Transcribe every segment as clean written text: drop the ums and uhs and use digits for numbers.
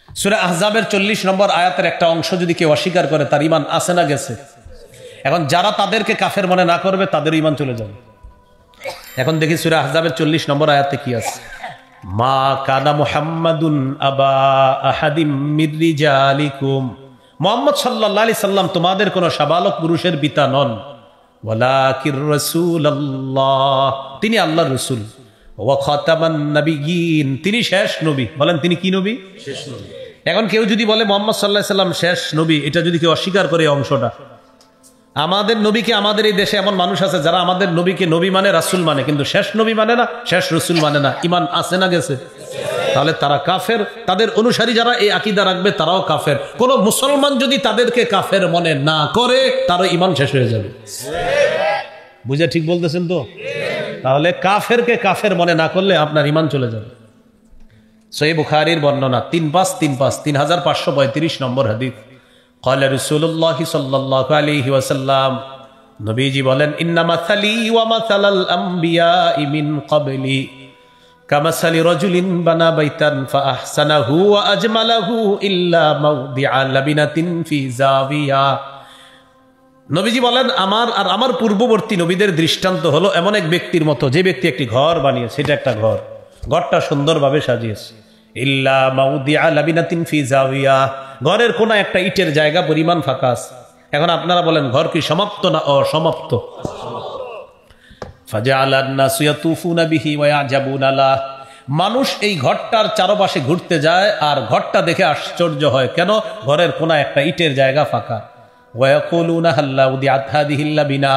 সূরা আহজাবের 40 নম্বর আয়াতের একটা অংশ যদি কেউ অস্বীকার করে তার ঈমান আছে না গেছে? এখন যারা তাদেরকে কাফের মনে না করবে তাদের ঈমান চলে যাবে। এখন দেখি সূরা আহজাবের 40 নম্বর আয়াতে কি আছে। মা কানা মুহাম্মাদুন আবা আহাদিম মির রিজালিকুম, মুহাম্মদ সাল্লাল্লাহু আলাইহি সাল্লাম তোমাদের কোন সাবালক পুরুষের পিতা নন, ওয়ালাকির রাসূলুল্লাহ, তিনি আল্লাহর রাসূল, ওয়া খাতামান নাবিয়্যিন, তিনি শেষ নবী। বলেন তিনি কি নবী? শেষ নবী। এখন কেউ যদি বলে মুহাম্মদ সাল্লাল্লাহু আলাইহি সাল্লাম শেষ নবী, এটা যদি কেউ অস্বীকার করে এই অংশটা, আমাদের নবীকে, আমাদের এই দেশে এমন মানুষ আছে যারা আমাদের নবীকে নবী মানে, রাসূল মানে, কিন্তু শেষ নবী মানে না, শেষ রাসূল মানে না। ঈমান আছে না গেছে? তাহলে তারা কাফের। তাদের অনুসারী যারা এই আকীদা রাখবে তারাও কাফের। কোন মুসলমান যদি তাদেরকে কাফের মনে না করে তার ঈমান শেষ হয়ে যাবে। বুঝে ঠিক বলতেছেন তো? তাহলে কাফেরকে কাফের মনে না করলে আপনার ঈমান চলে যাবে। সহিহ বুখারীর বর্ণনা 3535 নম্বর হাদিস। قال رسول الله صلى الله عليه وسلم, নবীজি বলেন, ইন্না মাসালি ওয়া মাসালাল আমবিয়াই মিন ক্বাবলি কামাসালি রাজুলিন বানা বাইতান ফাআহসানাহু ওয়া আজমালাহু ইল্লা মাওদিআ লাবিনাতিন ফি জাবিয়া। নবীজি বলেন, আমার আর আমার পূর্ববর্তী নবীদের দৃষ্টান্ত হলো এমন এক ব্যক্তির মতো, যে ব্যক্তি একটি ঘর বানিয়েছে, এটা একটা ঘর, ঘরটা সুন্দরভাবে সাজিয়েছে, ইল্লা মাউদিআ লাবিনাতিন ফি জাবিয়া, ঘরের কোন একটা ইটের জায়গা পরিমাণ ফাঁকা আছে। এখন আপনারা বলেন ঘর কি সমাপ্ত না অসমাপ্ত? ফাজআলান নাসু ইয়াতুফুনা বিহি ওয়া ইয়াজাবুনা লা, মানুষ এই ঘরটার চারপাশে ঘুরতে যায় আর ঘরটা দেখে আশ্চর্য হয়, কেন? ঘরের কোন একটা ইটের জায়গা ফাঁকা। ওয়া ইয়াকুলুনা হাল্লা উদিআত হাযিহিল লাবিনা,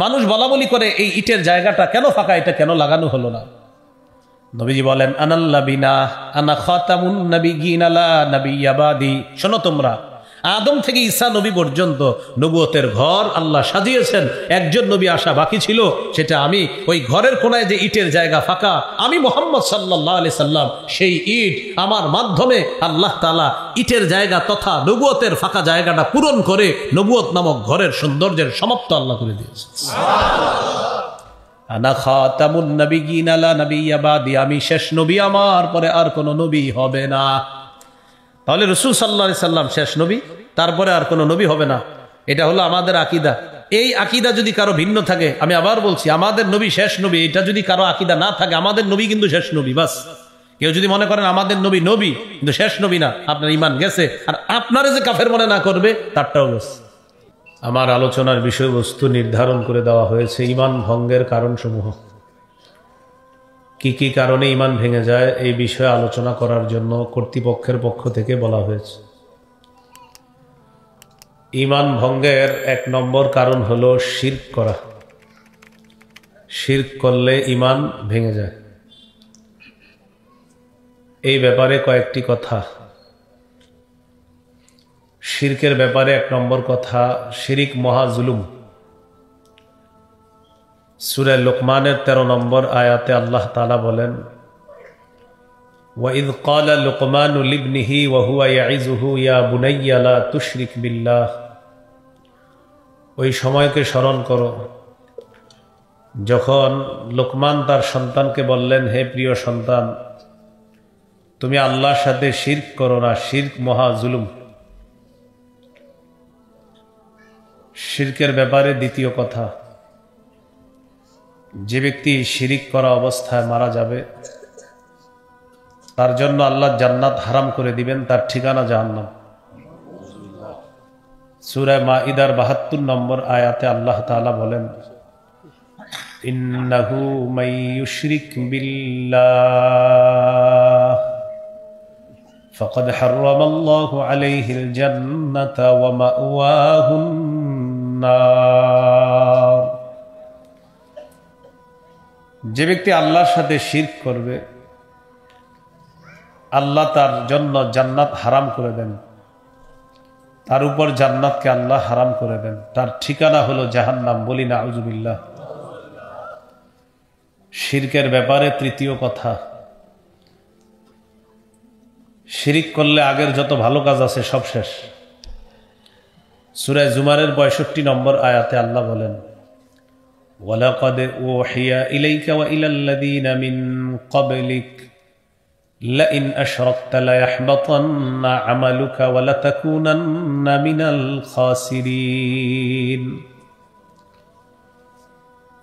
মানুষ বলা বলি করে এই ইটের জায়গাটা কেন ফাঁকা, এটা কেন লাগানো হলো না? নবীজি বলেন, আনাল্লাবিনা আনা খাতামুন নাবিয়্যিন লা নাবিয়্যা বাদি। শোনো তোমরা, আদম থেকে ঈসা নবী পর্যন্ত নবুয়তের ঘর আল্লাহ সাজিয়েছেন, একজন নবী আসা বাকি ছিল, সেটা আমি। ওই ঘরের কোনায় যে ইটের জায়গা ফাঁকা, আমি মুহাম্মদ সাল্লাল্লাহু আলাইহি সাল্লাম সেই ইট, আমার মাধ্যমে আল্লাহ তাআলা ইটের জায়গা তথা নবুয়তের ফাঁকা জায়গাটা পূরণ করে নবুয়ত নামক ঘরের সৌন্দর্যের সমাপ্ত আল্লাহ করে দিয়েছেন। আনা খাতামুন নাবিয়্যিন লা নাবিয়্যা বাদি, আমি শেষ নবী, আমার পরে আর কোন নবী হবে না। তাহলে রাসূল সাল্লাল্লাহু আলাইহি সাল্লাম শেষ নবী, তারপরে আর কোন নবী হবে না। এটা হলো আমাদের আকীদা। এই আকীদা যদি কারো ভিন্ন থাকে, আমি আবার বলছি, আমাদের নবী শেষ নবী, এটা যদি কারো আকীদা না থাকে, আমাদের নবী কিন্তু শেষ নবী, বাস। কেউ যদি মনে করেন আমাদের নবী নবী কিন্তু শেষ নবী না, আপনার ঈমান গেছে। আর আপনারে যে কাফের মনে না করবে তারটাও গেছে। আমার আলোচনার বিষয়বস্তু নির্ধারণ করে দেওয়া হয়েছে, ঈমান ভঙ্গের কারণসমূহ। কি কি কারণে ঈমান ভেঙে যায় এই বিষয়ে আলোচনা করার জন্য কর্তৃপক্ষের পক্ষ থেকে বলা হয়েছে। ঈমান ভঙ্গের 1 নম্বর কারণ হলো শিরক করা। শিরক করলে ঈমান ভেঙে যায়। এই ব্যাপারে কয়েকটি কথা। শিরকের ব্যাপারে 1 নম্বর কথা, শিরিক মহা জুলুম। সূরা লুকমানের 13 নম্বর আয়াতে আল্লাহ তাআলা বলেন, ওয়াইদ ক্বালা লুকমানু লিবনিহি ওয়া হুয়া ইয়াইযুহু ইয়া বুনাইয়া লা তুশরিক বিল্লাহ। ওই সময়কে স্মরণ করো যখন লোকমান তার সন্তানকে বললেন, হে প্রিয় সন্তান, তুমি আল্লাহর সাথে শিরক করো না, শিরক মহা জুলুম। শিরকের ব্যাপারে দ্বিতীয় কথা, যে ব্যক্তি শিরিক করা অবস্থায় মারা যাবে তার জন্য আল্লাহ জান্নাত হারাম করে দিবেন, তার ঠিকানা জাহান্নাম। সূরা মাঈদার ৭২ নম্বর আয়াতে আল্লাহ তাআলা বলেন, ইন্নাহু মাইয়ুশরিক বিল্লাহ ফাকাদ হারামাল্লাহু আলাইহিল জান্নাতা ওয়া মাওয়াহুন নার। যে ব্যক্তি আল্লাহর সাথে শিরক করবে আল্লাহ তার জন্য জান্নাত হারাম করে দেন, তার উপর জান্নাতকে আল্লাহ হারাম করে দেন, তার ঠিকানা হলো জাহান্নাম। বলি নাউযুবিল্লাহ। শিরকের ব্যাপারে তৃতীয় কথা, শিরিক করলে আগের যত ভালো কাজ আছে সব শেষ। সূরা জুমারের ৬৫ নম্বর আয়াতে আল্লাহ বলেন, ওয়ালাকাদ উহিয়া ইলাইকা ওয়া ইলাল্লাযীনা মিন ক্বাবলিক লাইন আশরাকতা লায়াহবাতান্না আমালুকা ওয়া লাতাকুনান্না মিনাল খাসিরিন।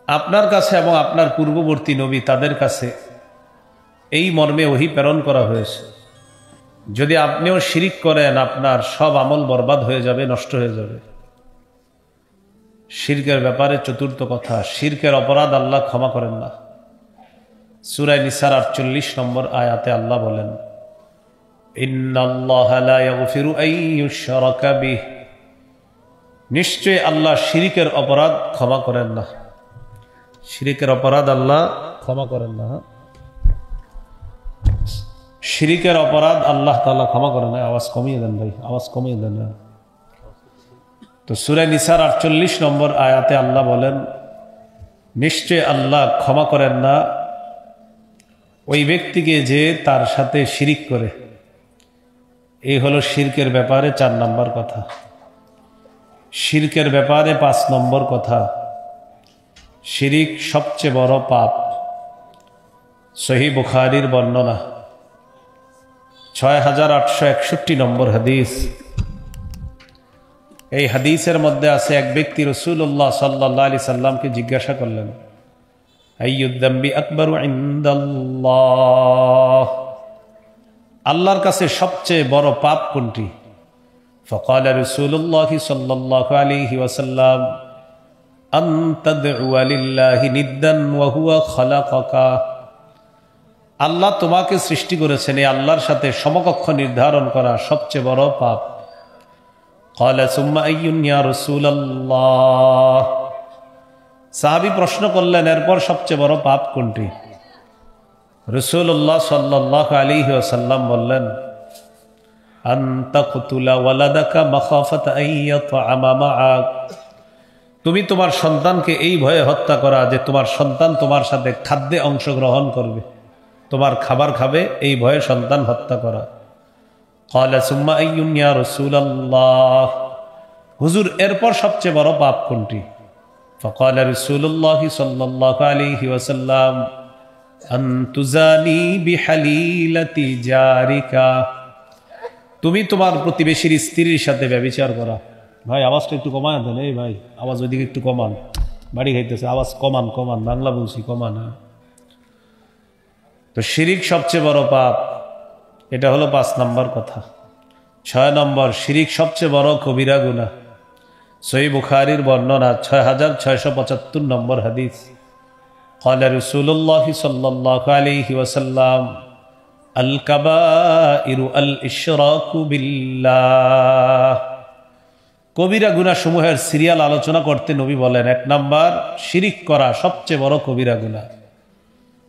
আপনার কাছে এবং আপনার পূর্ববর্তী নবী তাদের কাছে এই মর্মে ওহী প্রেরণ করা হয়েছে, যদি আপনিও শিরিক করেন আপনার সব আমল বরবাদ হয়ে যাবে, নষ্ট হয়ে যাবে। শিরকের ব্যাপারে চতুর্থ কথা, শিরকের অপরাধ আল্লাহ ক্ষমা করেন না। সূরা নিসার 48 নম্বর আয়াতে আল্লাহ বলেন, ইন্নাল্লাহা লা ইয়াগফিরু আন ইউশরাকা বিহি, নিশ্চয় আল্লাহ শিরকের অপরাধ ক্ষমা করেন না। শিরকের অপরাধ আল্লাহ ক্ষমা করেন না। শিরকের অপরাধ আল্লাহ তাআলা ক্ষমা করেন না। আওয়াজ কমিয়ে দেন ভাই, আওয়াজ কমিয়ে দেন। তো সূরা নিসার 48 নম্বর আয়াতে আল্লাহ বলেন, নিশ্চয় আল্লাহ ক্ষমা করেন না ওই ব্যক্তিকে যে তার সাথে শিরিক করে। এই হলো শিরকের ব্যাপারে 4 নম্বর কথা। শিরকের ব্যাপারে 5 নম্বর কথা, শিরিক সবচেয়ে বড় পাপ। সহিহ বুখারীর বর্ণনা 6861 নম্বর হাদিস। এই হাদিসের মধ্যে আছে, এক ব্যক্তি রাসূলুল্লাহ সাল্লাল্লাহু আলাইহি সাল্লামকে জিজ্ঞাসা করলেন, আইয়ুদ যামবি আকবারু ইনদাল্লাহ, আল্লাহর কাছে সবচেয়ে বড় পাপ কোনটি? ফাকাল রাসূলুল্লাহ সাল্লাল্লাহু আলাইহি ওয়াসাল্লাম, আন তাদউ লিল্লাহি নিদ্দান ওয়া হুয়া খালাকাকা, আল্লাহ তোমাকে সৃষ্টি করেছেন, এই আল্লাহর সাথে সমকক্ষ নির্ধারণ করা সবচেয়ে বড় পাপ। ক্বালা সুম্মা আইয়ুন ইয়া রাসূলুল্লাহ, সাহাবী প্রশ্ন করলেন, এরপর সবচেয়ে বড় পাপ কোনটি? রাসূলুল্লাহ সাল্লাল্লাহু আলাইহি ওয়াসাল্লাম বললেন, আন তাকতুলা ওয়ালাদাকা মাখাফাতা আন ইয়াতআমা মাআক, তুমি তোমার সন্তানকে এই ভয়ে হত্যা করা যে তোমার সন্তান তোমার সাথে খাদ্যে অংশগ্রহণ করবে, তোমার খাবার খাবে, এই ভয়ে সন্তান হত্যা করা। ক্বালা সুম্মা আইয়ুন ইয়া রাসূলুল্লাহ, হুজুর এরপর সবচেয়ে বড় পাপ কোনটি? ফাকালা রাসূলুল্লাহ সাল্লাল্লাহু আলাইহি ওয়াসাল্লাম, আন তুজানি বিহালিলাতি জারিকা, তুমি তোমার প্রতিবেশীর স্ত্রীর সাথে ব্যভিচার করা। ভাই আওয়াজটা একটু কমান দেন, এই ভাই আওয়াজ ওইদিকে একটু কমান, বাড়ি খাইতেছে, আওয়াজ কমান, বাংলা বলছি, কমান। তো শিরিক সবচেয়ে বড় পাপ, এটা হলো 5 নম্বর কথা। 6 নম্বর, শিরিক সবচেয়ে বড় কবিরা গুনাহ। সহিহ বুখারীর বর্ণনা 6675 নম্বর হাদিস। ক্বালা রাসূলুল্লাহ সাল্লাল্লাহু আলাইহি ওয়াসাল্লাম, আল কাবাইরু আল ইশরাকু বিল্লাহ, কবিরা গুনাহ সমূহের সিরিয়াল আলোচনা করতে নবী বলেন, 1 নাম্বার শিরিক করা সবচেয়ে বড় কবিরা গুনাহ।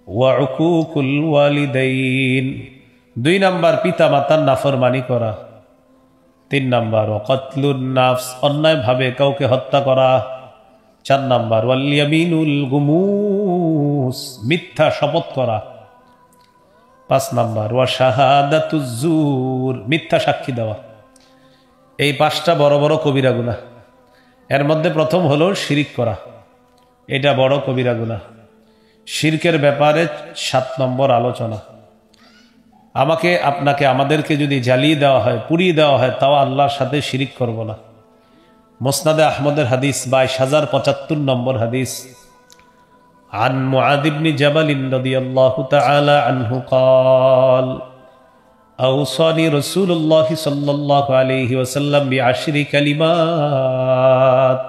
ওয়া উকুকুল ওয়ালিদাইন, 2 নাম্বার পিতা মাতার নাফরমানি করা। 3 নাম্বার ওয়া কতলুন নাফস, অন্যায়ভাবে কাউকে হত্যা করা। 4 নাম্বার ওয়াল ইয়ামিনুল গুমুস, মিথ্যা শপথ করা। 5 নাম্বার ওয়া শাহাদাতুজ জুর, মিথ্যা সাক্ষী দেওয়া। এই 5টা বড় বড় কবিরা গুনাহ। এর মধ্যে প্রথম হলো শিরিক করা, এটা বড় কবিরা গুনাহ। শিরকের ব্যাপারে 7 নম্বর আলোচনা। আমাকে আপনাকে আমাদেরকে যদি জ্বালিয়ে দেওয়া হয়, পুড়িয়ে দেওয়া হয়, তাও আল্লাহর সাথে শিরিক করব না। মুসনাদে আহমদের হাদিস 22075 নম্বর হাদিস। আন মুআদ ইবনে জাবাল রাদিয়াল্লাহু তাআলা আনহু قال আওসানি রাসূলুল্লাহ সাল্লাল্লাহু আলাইহি ওয়াসাল্লাম বিআশরি কালিমাত।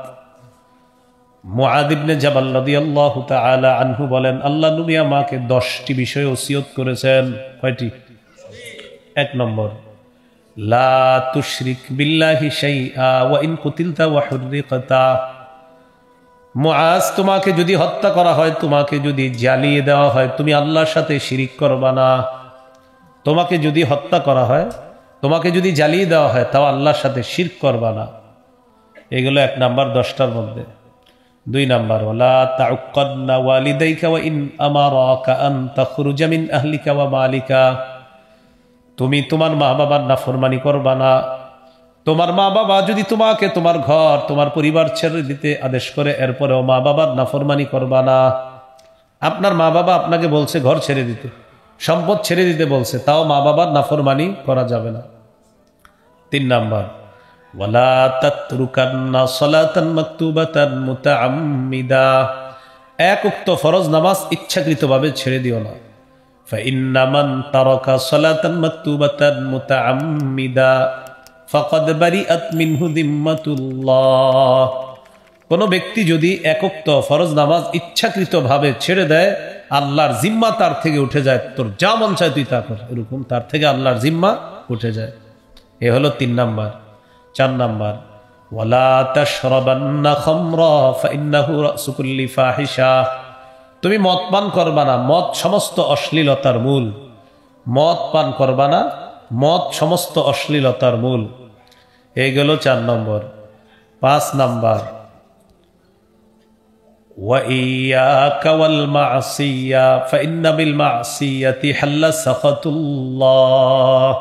মুআদ ইবনে জাবাল রাদিয়াল্লাহু তাআলা আনহু বলেন, আল্লাহ নবী আমাকে 10টি বিষয়ে ওসিয়ত করেছেন। কয়টি? 1 নম্বর, লা তুশরিক বিল্লাহি শাইআ ওয়া ইন কুতিলতা ওয়া হুররিকতা। মুআজ, তোমাকে যদি হত্যা করা হয়, তোমাকে যদি জ্বালিয়ে দেওয়া হয়, তুমি আল্লাহর সাথে শিরিক করবা না। তোমাকে যদি হত্যা করা হয়, তোমাকে যদি জ্বালিয়ে দেওয়া হয়, তাও আল্লাহর সাথে শিরক করবা না। এগুলো 1 নাম্বার 10টার মধ্যে। 2 নাম্বার, ওয়ালা তাউক্কাদনা ওয়ালিদাইকা ওয়া ইন আমারাকা আন তাখরুজা মিন আহলিকা ওয়া মালিকা। তুমি তোমার মা বাবার নাফরমানি করবা না। তোমার মা বাবা যদি তোমাকে তোমার ঘর, তোমার পরিবার ছেড়ে দিতে আদেশ করে, এরপরেও মা বাবার নাফরমানি করবা না। আপনার মা বাবা আপনাকে বলছে ঘর ছেড়ে দিতে, সম্পদ ছেড়ে দিতে বলছে, তাও মা বাবার নাফরমানি করা যাবে না। 3 নাম্বার, ওয়ালা তাতরুকান্না সালাতান মাকতুবাতান মুতাআম্মিদা, এক উক্ত ফরজ নামাজ ইচ্ছাকৃতভাবে ছেড়ে দিও না। ফাইন্না মান তারাকা সালাতান মাকতুবাতান মুতাআম্মিদা ফাকাদ বারিআত মিনহু যিম্মাতুল্লাহ, কোন ব্যক্তি যদি এক উক্ত ফরজ নামাজ ইচ্ছাকৃতভাবে ছেড়ে দেয়, আল্লাহর জিম্মা তার থেকে উঠে যায়। তোর যা মন চায় তুই তা কর, এরকম তার থেকে আল্লাহর জিম্মা উঠে যায়। এ হলো 3 নাম্বার। 4 নাম্বার, ওয়ালা তাশরাবান্না খামরা ফাইন্নাহু রাসু কুল্লি ফাহিশা, তুমি মদ পান করবা না, মদ সমস্ত অশ্লীলতার মূল। মদ পান করবা না, মদ সমস্ত অশ্লীলতার মূল। এই গেল 4 নম্বর। 5 নাম্বার, ওয়াইয়াকা ওয়াল মাসিয়া ফাইন্না বিল মাসিয়াতি হাল্লা সাখাতুল্লাহ,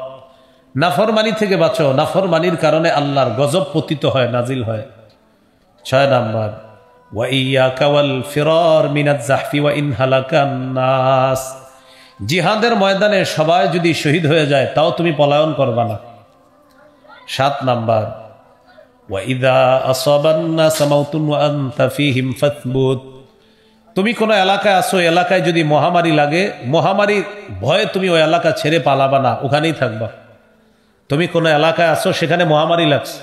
নাফরমানি থেকে বাঁচো, নাফরমানির কারণে আল্লাহর গজব পতিত হয়, নাজিল হয়। 6 নাম্বার, ওয়াইয়াকা ওয়াল ফিরার মিনাজ জাহফি ওয়া ইন হালাকান নাস, জিহাদের ময়দানে সবাই যদি শহীদ হয়ে যায় তাও তুমি পলায়ন করবা না। 7 নাম্বার, ওয়াইদা আসাবান নাস মাউতুন ওয়া আনতা ফীহিম ফাথবুত, তুমি কোন এলাকায় আসো, এলাকায় যদি মহামারী লাগে, মহামারীর ভয়ে তুমি ওই এলাকা ছেড়ে পালাবা না, ওখানেই থাকবা। তুমি কোন এলাকায় আসো, সেখানে মহামারী লাগছে,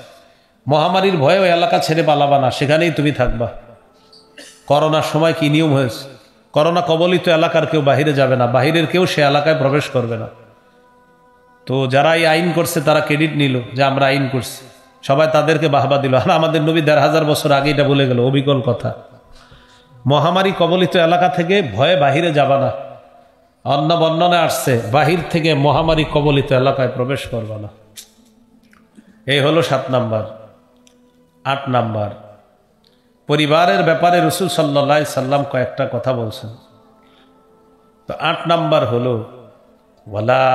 মহামারীর ভয়ে ওই এলাকা ছেড়ে পালাবা না, সেখানেই তুমি থাকবা। করোনার সময় কি নিয়ম হয়েছে, করোনা কবলিত এলাকার কেউ বাহিরে যাবে না, বাহিরের কেউ সে এলাকায় প্রবেশ করবে না। তো যারা এই আইন করছে তারা ক্রেডিট নিল যে আমরা আইন করছি, সবাই তাদেরকে বাহবা দিল। আর আমাদের নবী ১৫০০ বছর আগে এটা বলে গেল, অবিকল কথা। মহামারী কবলিত এলাকা থেকে ভয়ে বাহিরে যাবা না। অন্য বর্ণনায় আসছে বাহির থেকে মহামারী কবলিত এলাকায় প্রবেশ করবা না। এই হলো 7 নাম্বার। 8 নাম্বার, পরিবারের ব্যাপারে রাসূল সাল্লাল্লাহু আলাইহি সাল্লাম কয়েকটা কথা বলছেন। তো 8 নাম্বার হলো, ওয়ালা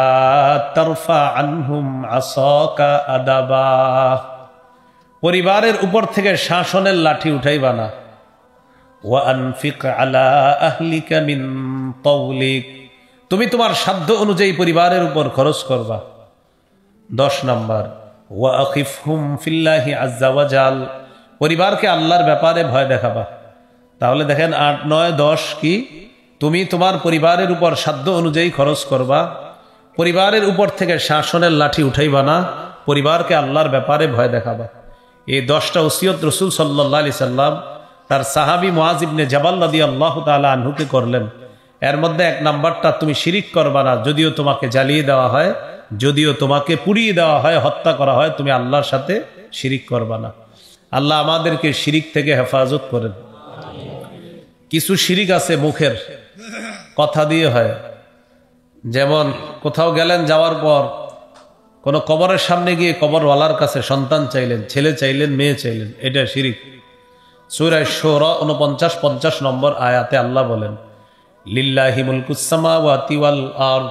তারফা আনহুম আসাকা আদাবা, পরিবারের উপর থেকে শাসনের লাঠি উঠাইবা না। ওয়া আনফিক আলা আহলিকা মিন তাওলিক, তুমি তোমার সাধ্য অনুযায়ী পরিবারের উপর খরচ করবা। 10 নাম্বার, ওয়া আখিফহুম ফিল্লাহি আযজা ওয়া জাল, পরিবারকে আল্লাহর ব্যাপারে ভয় দেখাবা। তাহলে দেখেন 8, 9, 10 কি, তুমি তোমার পরিবারের উপর সাধ্য অনুযায়ী খরচ করবা, পরিবারের উপর থেকে শাসনের লাঠি উঠাইবা না, পরিবারকে আল্লাহর ব্যাপারে ভয় দেখাবা। এই 10টা ওসিয়ত রাসূল সাল্লাল্লাহু আলাইহি সাল্লাম তার সাহাবী মুআয ইবনে জাবাল রাদিয়াল্লাহু তাআলা আনহুকে করলেন। এর মধ্যে 1 নাম্বারটা, তুমি শিরিক করবা না, যদিও তোমাকে জ্বালিয়ে দেওয়া হয়, যদিও তোমাকে পুড়িয়ে দেওয়া হয়, হত্যা করা হয়, তুমি আল্লাহর সাথে শিরিক করবা না। আল্লাহ আমাদেরকে শিরিক থেকে হেফাজত করেন। কিছু শিরিক আছে মুখের কথা দিয়ে হয়, যেমন কোথাও গেলেন, যাওয়ার পর কোনো কবরের সামনে গিয়ে কবরওয়ালার কাছে সন্তান চাইলেন, ছেলে চাইলেন, মেয়ে চাইলেন, এটা শিরিক। সূরা শুরা 49-50 নম্বর আয়াতে আল্লাহ বলেন, লিল্লাহি মুলকুস সামাওয়াতি ওয়াল আরদ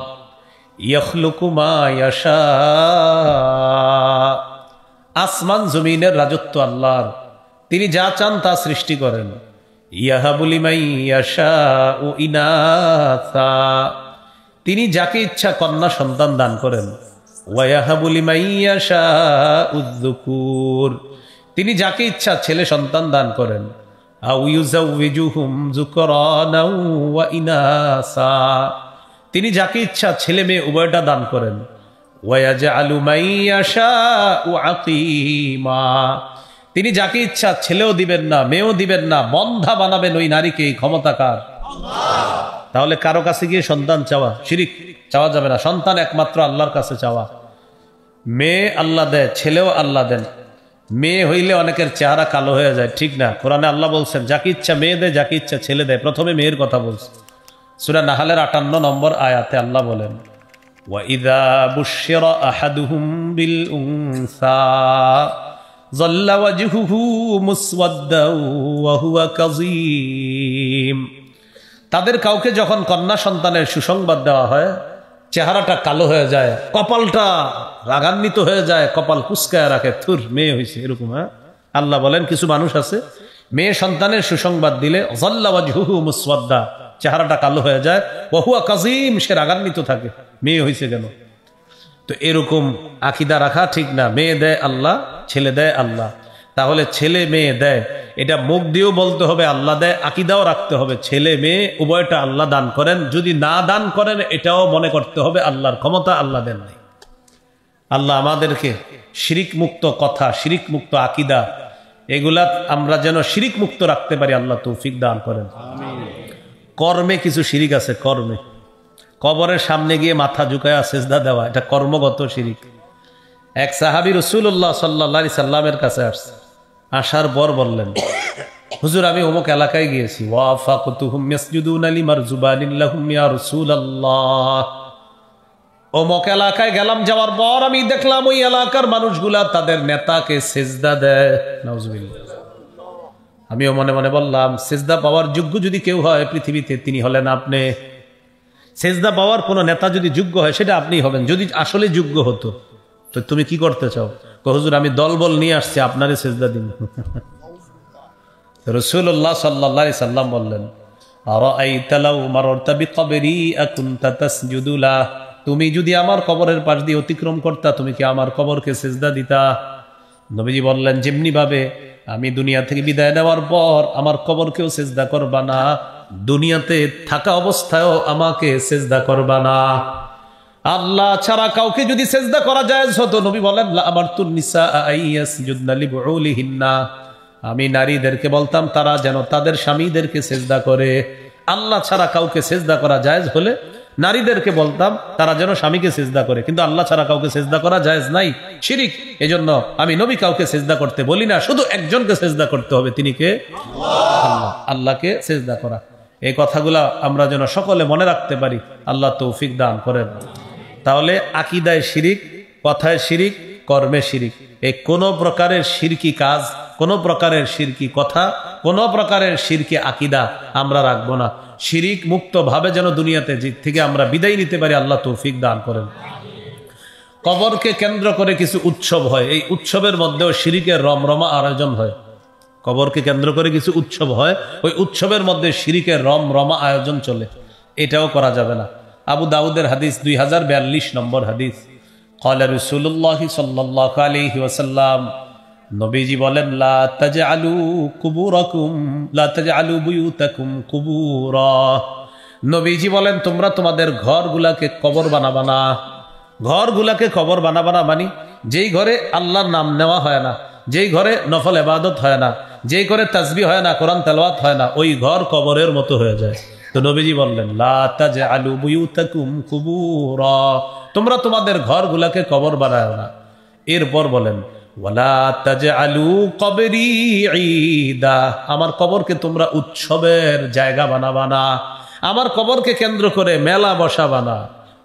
ইয়াখলুকু মা ইয়াশা, আসমান জমিনের রাজত্ব আল্লাহর, তিনি যা চান তা সৃষ্টি করেন। ইয়াহাবু লিমান ইয়াশাউ ইনাসা, তিনি যাকে ইচ্ছা কন্যা সন্তান দান করেন। ওয়া ইয়াহাবু লিমান ইয়াশাউ যুকুর, তিনি যাকে ইচ্ছা ছেলে সন্তান দান করেন। আও ইউযাউযুহুম যুকরানা ওয়া ইনাসা, তিনি যাকে ইচ্ছা ছেলে মেয়ে উভয়টা দান করেন। ওয়া ইয়াজআলু মান ইয়াশাউ আকীমা, তিনি যাকে ইচ্ছা ছেলেও দিবেন না, মেয়েও দিবেন না, বন্ধা বানাবেন ওই নারীকে। এই ক্ষমতাকার আল্লাহ। তাহলে কারো কাছে গিয়ে সন্তান চাওয়া শিরিক, চাওয়া যাবে না। সন্তান একমাত্র আল্লাহর কাছে চাওয়া। মেয়ে আল্লাহ দেয়, ছেলেও আল্লাহ দেন। মেয়ে হইলে অনেকের চেহারা কালো হয়ে যায়, ঠিক না? কোরআনে আল্লাহ বলছেন যাকে ইচ্ছা মেয়ে দেয়, যাকে ইচ্ছা ছেলে দেয়। প্রথমে মেয়ের কথা বলছে, সূরা নাহলের 58 নম্বর আয়াতে আল্লাহ বলেন, ওয়া ইযা বুশিরা আহাদুহুম বিল উনসা যাল্লা ওয়াজহুহু মুসওয়াদ্দাও ওয়া হুয়া কাযীম, তাদের কাউকে যখন কন্যা সন্তানের সুসংবাদ দেওয়া হয়, চেহারাটা কালো হয়ে যায়, কপালটা রাগান্বিত হয়ে যায়, কপাল কুঁচকায় রাখে, থুর মেয়ে হয়েছে, এরকম। হ্যাঁ, আল্লাহ বলেন কিছু মানুষ আছে মেয়ে সন্তানের সুসংবাদ দিলে যাল্লা ওয়াজহুহু মুসওয়াদ্দা, চেহারাটা কালো হয়ে যায়, ওহুয়া কাজিম, সে রাগান্বিত থাকে, মেয়ে হয়েছে কেন। তো এরকম আকীদা রাখা ঠিক না। মেয়ে দেয় আল্লাহ, ছেলে দেয় আল্লাহ। তাহলে ছেলে মেয়ে দেয়, এটা মুখ দিয়েও বলতে হবে আল্লাহ দেয়, আকীদাও রাখতে হবে ছেলে মেয়ে উভয়টা আল্লাহ দান করেন। যদি না দান করেন এটাও মনে করতে হবে আল্লাহর ক্ষমতা, আল্লাহ দেন নাই। আল্লাহ আমাদেরকে শিরিক মুক্ত কথা, শিরিক মুক্ত আকীদা, এগুলা আমরা যেন শিরিক মুক্ত রাখতে পারি, আল্লাহ তৌফিক দান করেন। কর্মে কিছু শিরিক আছে, কর্মে কবরের সামনে গিয়ে মাথা ঝুঁকায়া সেজদা দেওয়া, এটা কর্মগত শিরিক। এক সাহাবী রাসূলুল্লাহ সাল্লাল্লাহু আলাইহি সাল্লামের কাছে আসছে, আসার পর বললেন, হুজুর আমি অমুক এলাকায় গিয়েছি, ওয়াফাকতুহুম ইয়াসজুদুনা লিমারজুবানিন লাহুম ইয়া রাসূলুল্লাহ, অমুক এলাকায় গেলাম, যাওয়ার পর আমি দেখলাম ওই এলাকার মানুষগুলা তাদের নেতাকে সেজদা দেয়। নাউজুবিল্লাহ। আমিও মনে মনে বললাম, সেজদা পাওয়ার যোগ্য যদি কেউ হয় পৃথিবীতে তিনি হলেন আপনি। সেজদা পাওয়ার কোন নেতা যদি যোগ্য হয় সেটা আপনিই হবেন, যদি আসলে যোগ্য হতো। তো তুমি কি করতে চাও? হুজুর আমি দলবল নিয়ে আসছি, আপনারে সেজদা দিন। রাসূলুল্লাহ সাল্লাল্লাহু আলাইহি সাল্লাম বললেন, আরাআইতা লাউ মাররতা বিকবরি আকুনতা তাসজুদু লা, তুমি যদি আমার কবরের পাশ দিয়ে অতিক্রম করতা, তুমি কি আমার কবরকে সেজদা দিতা? নবীজি বললেন, যেমনি ভাবে আমি দুনিয়া থেকে বিদায় নেওয়ার পর আমার কবরকেও সেজদা করবা না, দুনিয়াতে থাকা অবস্থায়ও আমাকে সেজদা করবা না। আল্লাহ ছাড়া কাউকে যদি সেজদা করা যায় হতো, নবী বলেন লা আমারতুন নিসা আইয়াসজুদনা লিবুউলিহিন্না, আমি নারীদেরকে বলতাম তারা যেন তাদের স্বামীদেরকে সেজদা করে। আল্লাহ ছাড়া কাউকে সেজদা করা জায়েজ হলে নারীদেরকে বলতাম তারা যেন স্বামীকে সেজদা করে, কিন্তু আল্লাহ ছাড়া কাউকে সেজদা করা জায়েজ নাই, শিরিক। এজন্য আমি নবী কাউকে সেজদা করতে বলি না, শুধু একজনকে সেজদা করতে হবে, তিনি কে? আল্লাহ। আল্লাহকে সেজদা করা, এই কথাগুলা আমরা যেন সকলে মনে রাখতে পারি, আল্লাহ তৌফিক দান করেন। তাহলে আকীদায় শিরিক, কথায় শিরিক, কর্মে শিরিক, এই কোন প্রকারের শিরকি কাজ, কোন প্রকারের শিরকি কথা, কোন প্রকারের শিরকি আকীদা আমরা রাখবো না। শিরিক মুক্ত ভাবে যেন দুনিয়াতে থেকে আমরা বিদায় নিতে পারি, আল্লাহ তৌফিক দান করেন। কবরকে কেন্দ্র করে কিছু উৎসব হয়, এই উৎসবের মধ্যেও শিরিকের রমরমা আয়োজন হয়। কবরকে কেন্দ্র করে কিছু উৎসব হয়, ওই উৎসবের মধ্যে শিরিকের রমরমা আয়োজন চলে, এটাও করা যাবে না। আবু দাউদের হাদিস 2042 নম্বর হাদিস, ক্বালা রাসূলুল্লাহ সাল্লাল্লাহু আলাইহি ওয়াসাল্লাম, নবীজি বলেন, লা তাজআলু কুবুরাকুম লা তাজআলু বুয়ুতাকুম কুবুরা, নবীজি বলেন তোমরা তোমাদের ঘরগুলাকে কবর বানাবা না। ঘরগুলাকে কবর বানাবা না মানে যেই ঘরে আল্লাহর নাম নেওয়া হয় না, যেই ঘরে নফল ইবাদত হয় না, যেই ঘরে তাসবিহ হয় না, কোরআন তেলাওয়াত হয় না, ওই ঘর কবরের মতো হয়ে যায়। তো নবীজি বললেন, লা তাজআলু বুয়ুতাকুম কুবুরা, তোমরা তোমাদের ঘরগুলাকে কবর বানাও না। এরপর বলেন, ওয়ালা তাজআলু কবরি ঈদা, আমার কবরকে তোমরা উৎসবের জায়গা বানাবা না, আমার কবরকে কেন্দ্র করে মেলা বসাবা না।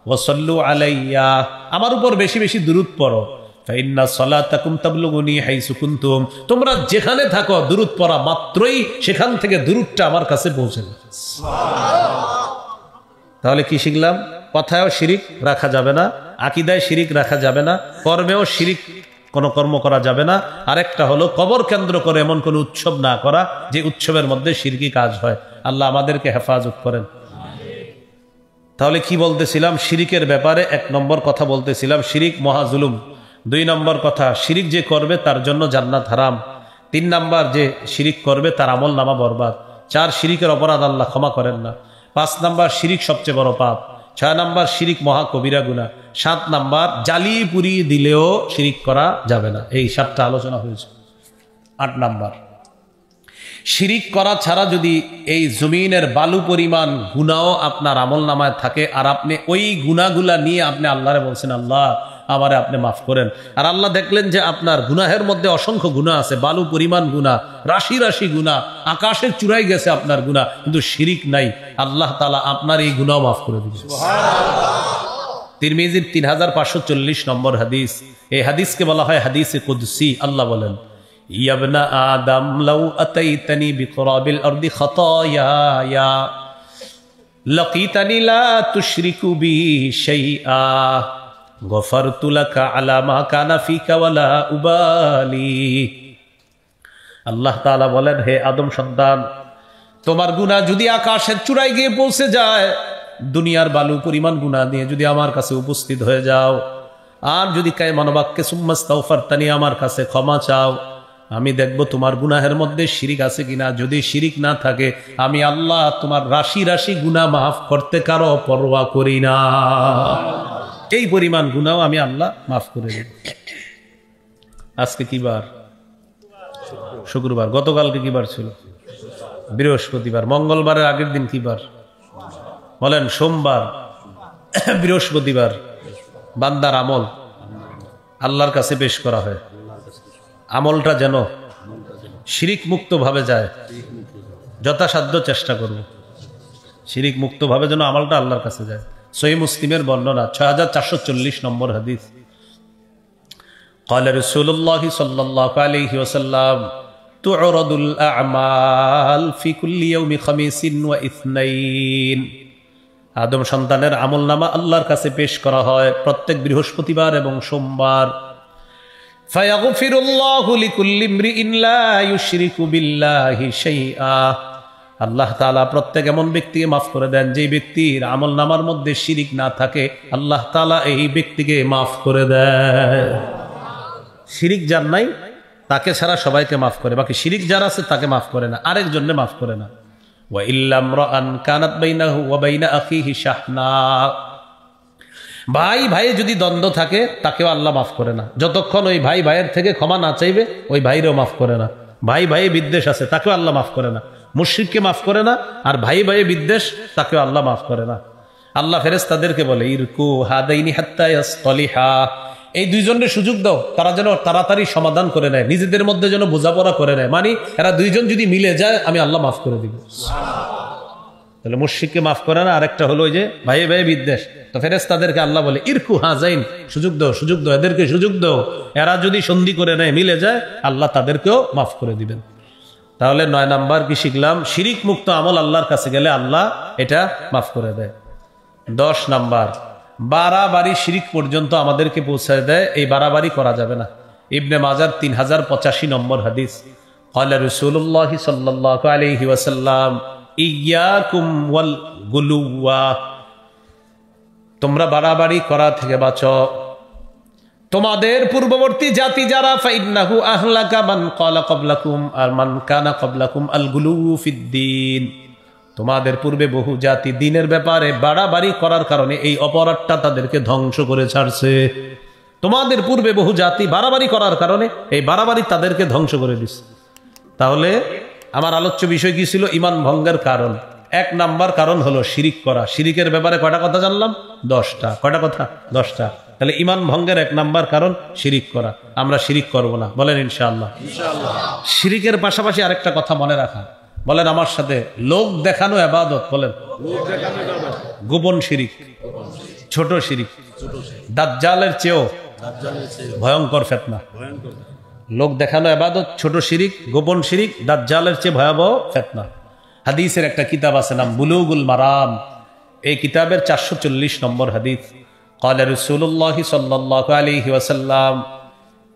ওয়াসাল্লু আলাইয়া, আমার উপর বেশি বেশি দুরূদ পড়ো। ফাইন্না সালাতাকুম তাবলুগুনি হাইসু কুনতুম, তোমরা যেখানে থাকো দুরূদ পড়া মাত্রই সেখান থেকে দুরূদটা আমার কাছে পৌঁছে যাবে। তাহলে কি শিখলাম? কথায়ও শিরিক রাখা যাবে না, আকীদায় শিরিক রাখা যাবে না, কর্মেও শিরিক কোন কর্ম করা যাবে না। আরেকটা হলো কবর কেন্দ্র করে এমন কোন উৎসব না করা যে উৎসবের মধ্যে শিরকি কাজ হয়। আল্লাহ আমাদেরকে হেফাজত করেন। তাহলে কি বলতেছিলাম? শিরিকের ব্যাপারে 1 নম্বর কথা বলতেছিলাম, শিরিক মহাজুলুম। 2 নম্বর কথা, শিরিক যে করবে তার জন্য জান্নাত হারাম। 3 নম্বর, যে শিরিক করবে তার আমল নামা বরবাদ। 4, শিরিকের অপরাধ আল্লাহ ক্ষমা করেন না। 5 নম্বর, শিরিক সবচেয়ে বড় পাপ। 6 নম্বর, শিরিক মহা কবিরা গুনাহ। 7 নম্বর, জ্বালিয়ে পুড়িয়ে দিলেও শিরিক করা যাবে না। এই 7টা আলোচনা হয়েছে। 8 নম্বর, শিরিক করা ছাড়া যদি এই জমিনের বালু পরিমাণ গুনাহও আপনার আমল নামায় থাকে, আর আপনি ওই গুনাহগুলা নিয়ে আপনি আল্লাহরে বলছেন, আল্লাহ আমারে আপনি মাফ করেন, আর আল্লাহ দেখলেন যে আপনার গুনাহের মধ্যে অসংখ্য গুনাহ আছে, বালু পরিমাণ গুনাহ, রাশি রাশি গুনাহ, আকাশের চূড়ায় গেছে আপনার গুনাহ, কিন্তু শিরিক নাই, আল্লাহ তাআলা আপনার এই গুনাহ মাফ করে দিবেন। তিরমিজির 3540 নম্বর হাদিস। এই হাদিসকে বলা হয় হাদিসে কুদসি। আল্লাহ বলেন, ইয়া ইবনা আদম লাউ আতাইতানি বিকুরাবিল আরদি খাতায়া লাকিতানি লা তুশরিকু বি শাইআ গফারতু লাকা আলা মা কানা ফিকা ওয়ালা উবালি। আল্লাহ তাআলা বলেন, হে আদম সন্তান, তোমার গুনাহ যদি আকাশের চূড়ায় গিয়ে পৌঁছে যায়, দুনিয়ার বালু পরিমাণ গুনাহ নিয়ে যদি আমার কাছে উপস্থিত হয়ে যাও, আর যদি কায় মানবাক্যে সুম্মাস্তাগফারতানি আমার কাছে ক্ষমা চাও, আমি দেখব তোমার গুনাহের মধ্যে শিরিক আছে কিনা। যদি শিরিক না থাকে, আমি আল্লাহ তোমার রাশি রাশি গুনাহ মাফ করতে কারো পরোয়া করি না। এই পরিমাণ গুনাহ আমি আল্লাহ মাফ করে দেব। আজকে কি বার? শুক্রবার। গতকালকে কি বার ছিল? বৃহস্পতিবার। মঙ্গলবারের আগের দিন কি বার বলেন? সোমবার। বৃহস্পতিবার বান্দার আমল আল্লাহর কাছে পেশ করা হয়। আমলটা যেন শিরিক মুক্ত ভাবে যায়, যথাসাধ্য চেষ্টা করব শিরিক মুক্ত ভাবে যেন আমলটা আল্লাহর কাছে যায়। সহিহ মুসলিমের বর্ণনা 6440 নম্বর হাদিস। قال رسول الله صلى الله عليه وسلم تعرض الأعمال في كل يوم خميس واثنين। আদম সন্তানের আমলনামা আল্লাহর কাছে পেশ করা হয় প্রত্যেক বৃহস্পতিবার এবং সোমবার। ফায়াগফিরুল্লাহু লিকুল্লি ইমরিইন লা ইউশরিকু বিল্লাহি শাইআ। আল্লাহ তাআলা প্রত্যেক এমন ব্যক্তিকে মাফ করে দেন যে ব্যক্তির আমলনামার মধ্যে শিরিক না থাকে, আল্লাহ তাআলা এই ব্যক্তিকে মাফ করে দেয়। শিরিক যার নাই তাকে ছাড়া সবাইকে মাফ করে, বাকি শিরিক যার আছে তাকে মাফ করে না, আরেকজনে মাফ করে না। ওয়া ইল্লাম রাআন কানাত বাইনাহু ওয়া বাইনা আখিহি শাহনা। ভাই ভাইয়ে যদি দ্বন্দ্ব থাকে তাকেও আল্লাহ মাফ করে না, যতক্ষণ ওই ভাই ভাইয়ের থেকে ক্ষমা না চাইবে ওই ভাইরেও মাফ করে না। ভাই ভাইয়ে বিদ্বেষ আছে তাকেও আল্লাহ মাফ করে না, মুশরিককে মাফ করে না, আর ভাই ভাইয়ে বিদ্বেষ তাকেও আল্লাহ মাফ করে না। আল্লাহ ফেরেশতাদেরকে বলে ইরকু হাদাইনি হাত্তা ইয়াসতালিহা, এই দুইজনের সুযোগ দাও, তারা যেন তাড়াতাড়ি সমাধান করে নেয়, নিজেদের মধ্যে যেন বোঝাপড়া করে নেয়। মানে এরা দুইজন যদি মিলে যায় আমি আল্লাহ মাফ করে দিব। তাহলে মুশরিককে মাফ করে না, আরেকটা হলো ওই যে ভাইয়ে ভাইয়ে বিদ্বেষ। তো ফেরেশতাদেরকে আল্লাহ বলে ইরকু হাজাইন, সুযোগ দাও, সুযোগ দাও, এদেরকে সুযোগ দাও। এরা যদি সন্ধি করে নেয়, মিলে যায়, আল্লাহ তাদেরকেও মাফ করে দিবেন। তাহলে 9 নাম্বার কি শিখলাম? শিরিক মুক্ত আমল আল্লাহর কাছে গেলে আল্লাহ এটা মাফ করে দেয়। 10 নাম্বার, বাড়াবাড়ি শিরিক পর্যন্ত আমাদেরকে পৌঁছায় দেয়, এই বাড়াবাড়ি করা যাবে না। ইবনে মাজার 3085 নম্বর হাদিস। ক্বালা রাসূলুল্লাহ সাল্লাল্লাহু আলাইহি ওয়াসাল্লাম ইয়াকুম ওয়াল গুলুওয়া, তোমরা বাড়াবাড়ি করা থেকে বাঁচো। তোমাদের পূর্ববর্তী জাতি যারা, ফাইন্নাহু আহলাকা মান ক্বালা ক্বাবলাকুম আর মান কানা ক্বাবলাকুম আল গুলু ফিদ্দিন। তোমাদের পূর্বে বহু জাতি দ্বীনের ব্যাপারে বাড়াবাড়ি করার কারণে এই অপরাধটা তাদেরকে ধ্বংস করে ছাড়ছে। তোমাদের পূর্বে বহু জাতি বাড়াবাড়ি করার কারণে এই বাড়াবাড়ি তাদেরকে ধ্বংস করে দিচ্ছে। তাহলে আমার আলোচ্য বিষয় কি ছিল? ঈমান ভঙ্গের কারণ। 1 নাম্বার কারণ হলো শিরিক করা। শিরিকের ব্যাপারে কয়টা কথা জানলাম? 10টা। কয়টা কথা? 10টা। তাহলে ঈমান ভঙ্গের 1 নাম্বার কারণ শিরিক করা। আমরা শিরিক করব না, বলেন ইনশাআল্লাহ। শিরিকের পাশাপাশি আরেকটা কথা মনে রাখা, বলেন আমার সাথে, লোক দেখানো ইবাদত। বলেন গোপন শিরিক, ছোট শিরিক, দাজ্জালের চেয়েও ভয়ঙ্কর ফিতনা। লোক দেখানো ইবাদত, ছোট শিরিক, গোপন শিরিক, দাজ্জালের চেয়ে ভয়াবহ ফিতনা। হাদিসের একটা কিতাব আছে নাম বুলুগুল মারাম। এই কিতাবের 440 নম্বর হাদিস। ক্বালা রাসূলুল্লাহ সাল্লাল্লাহু আলাইহি ওয়াসাল্লাম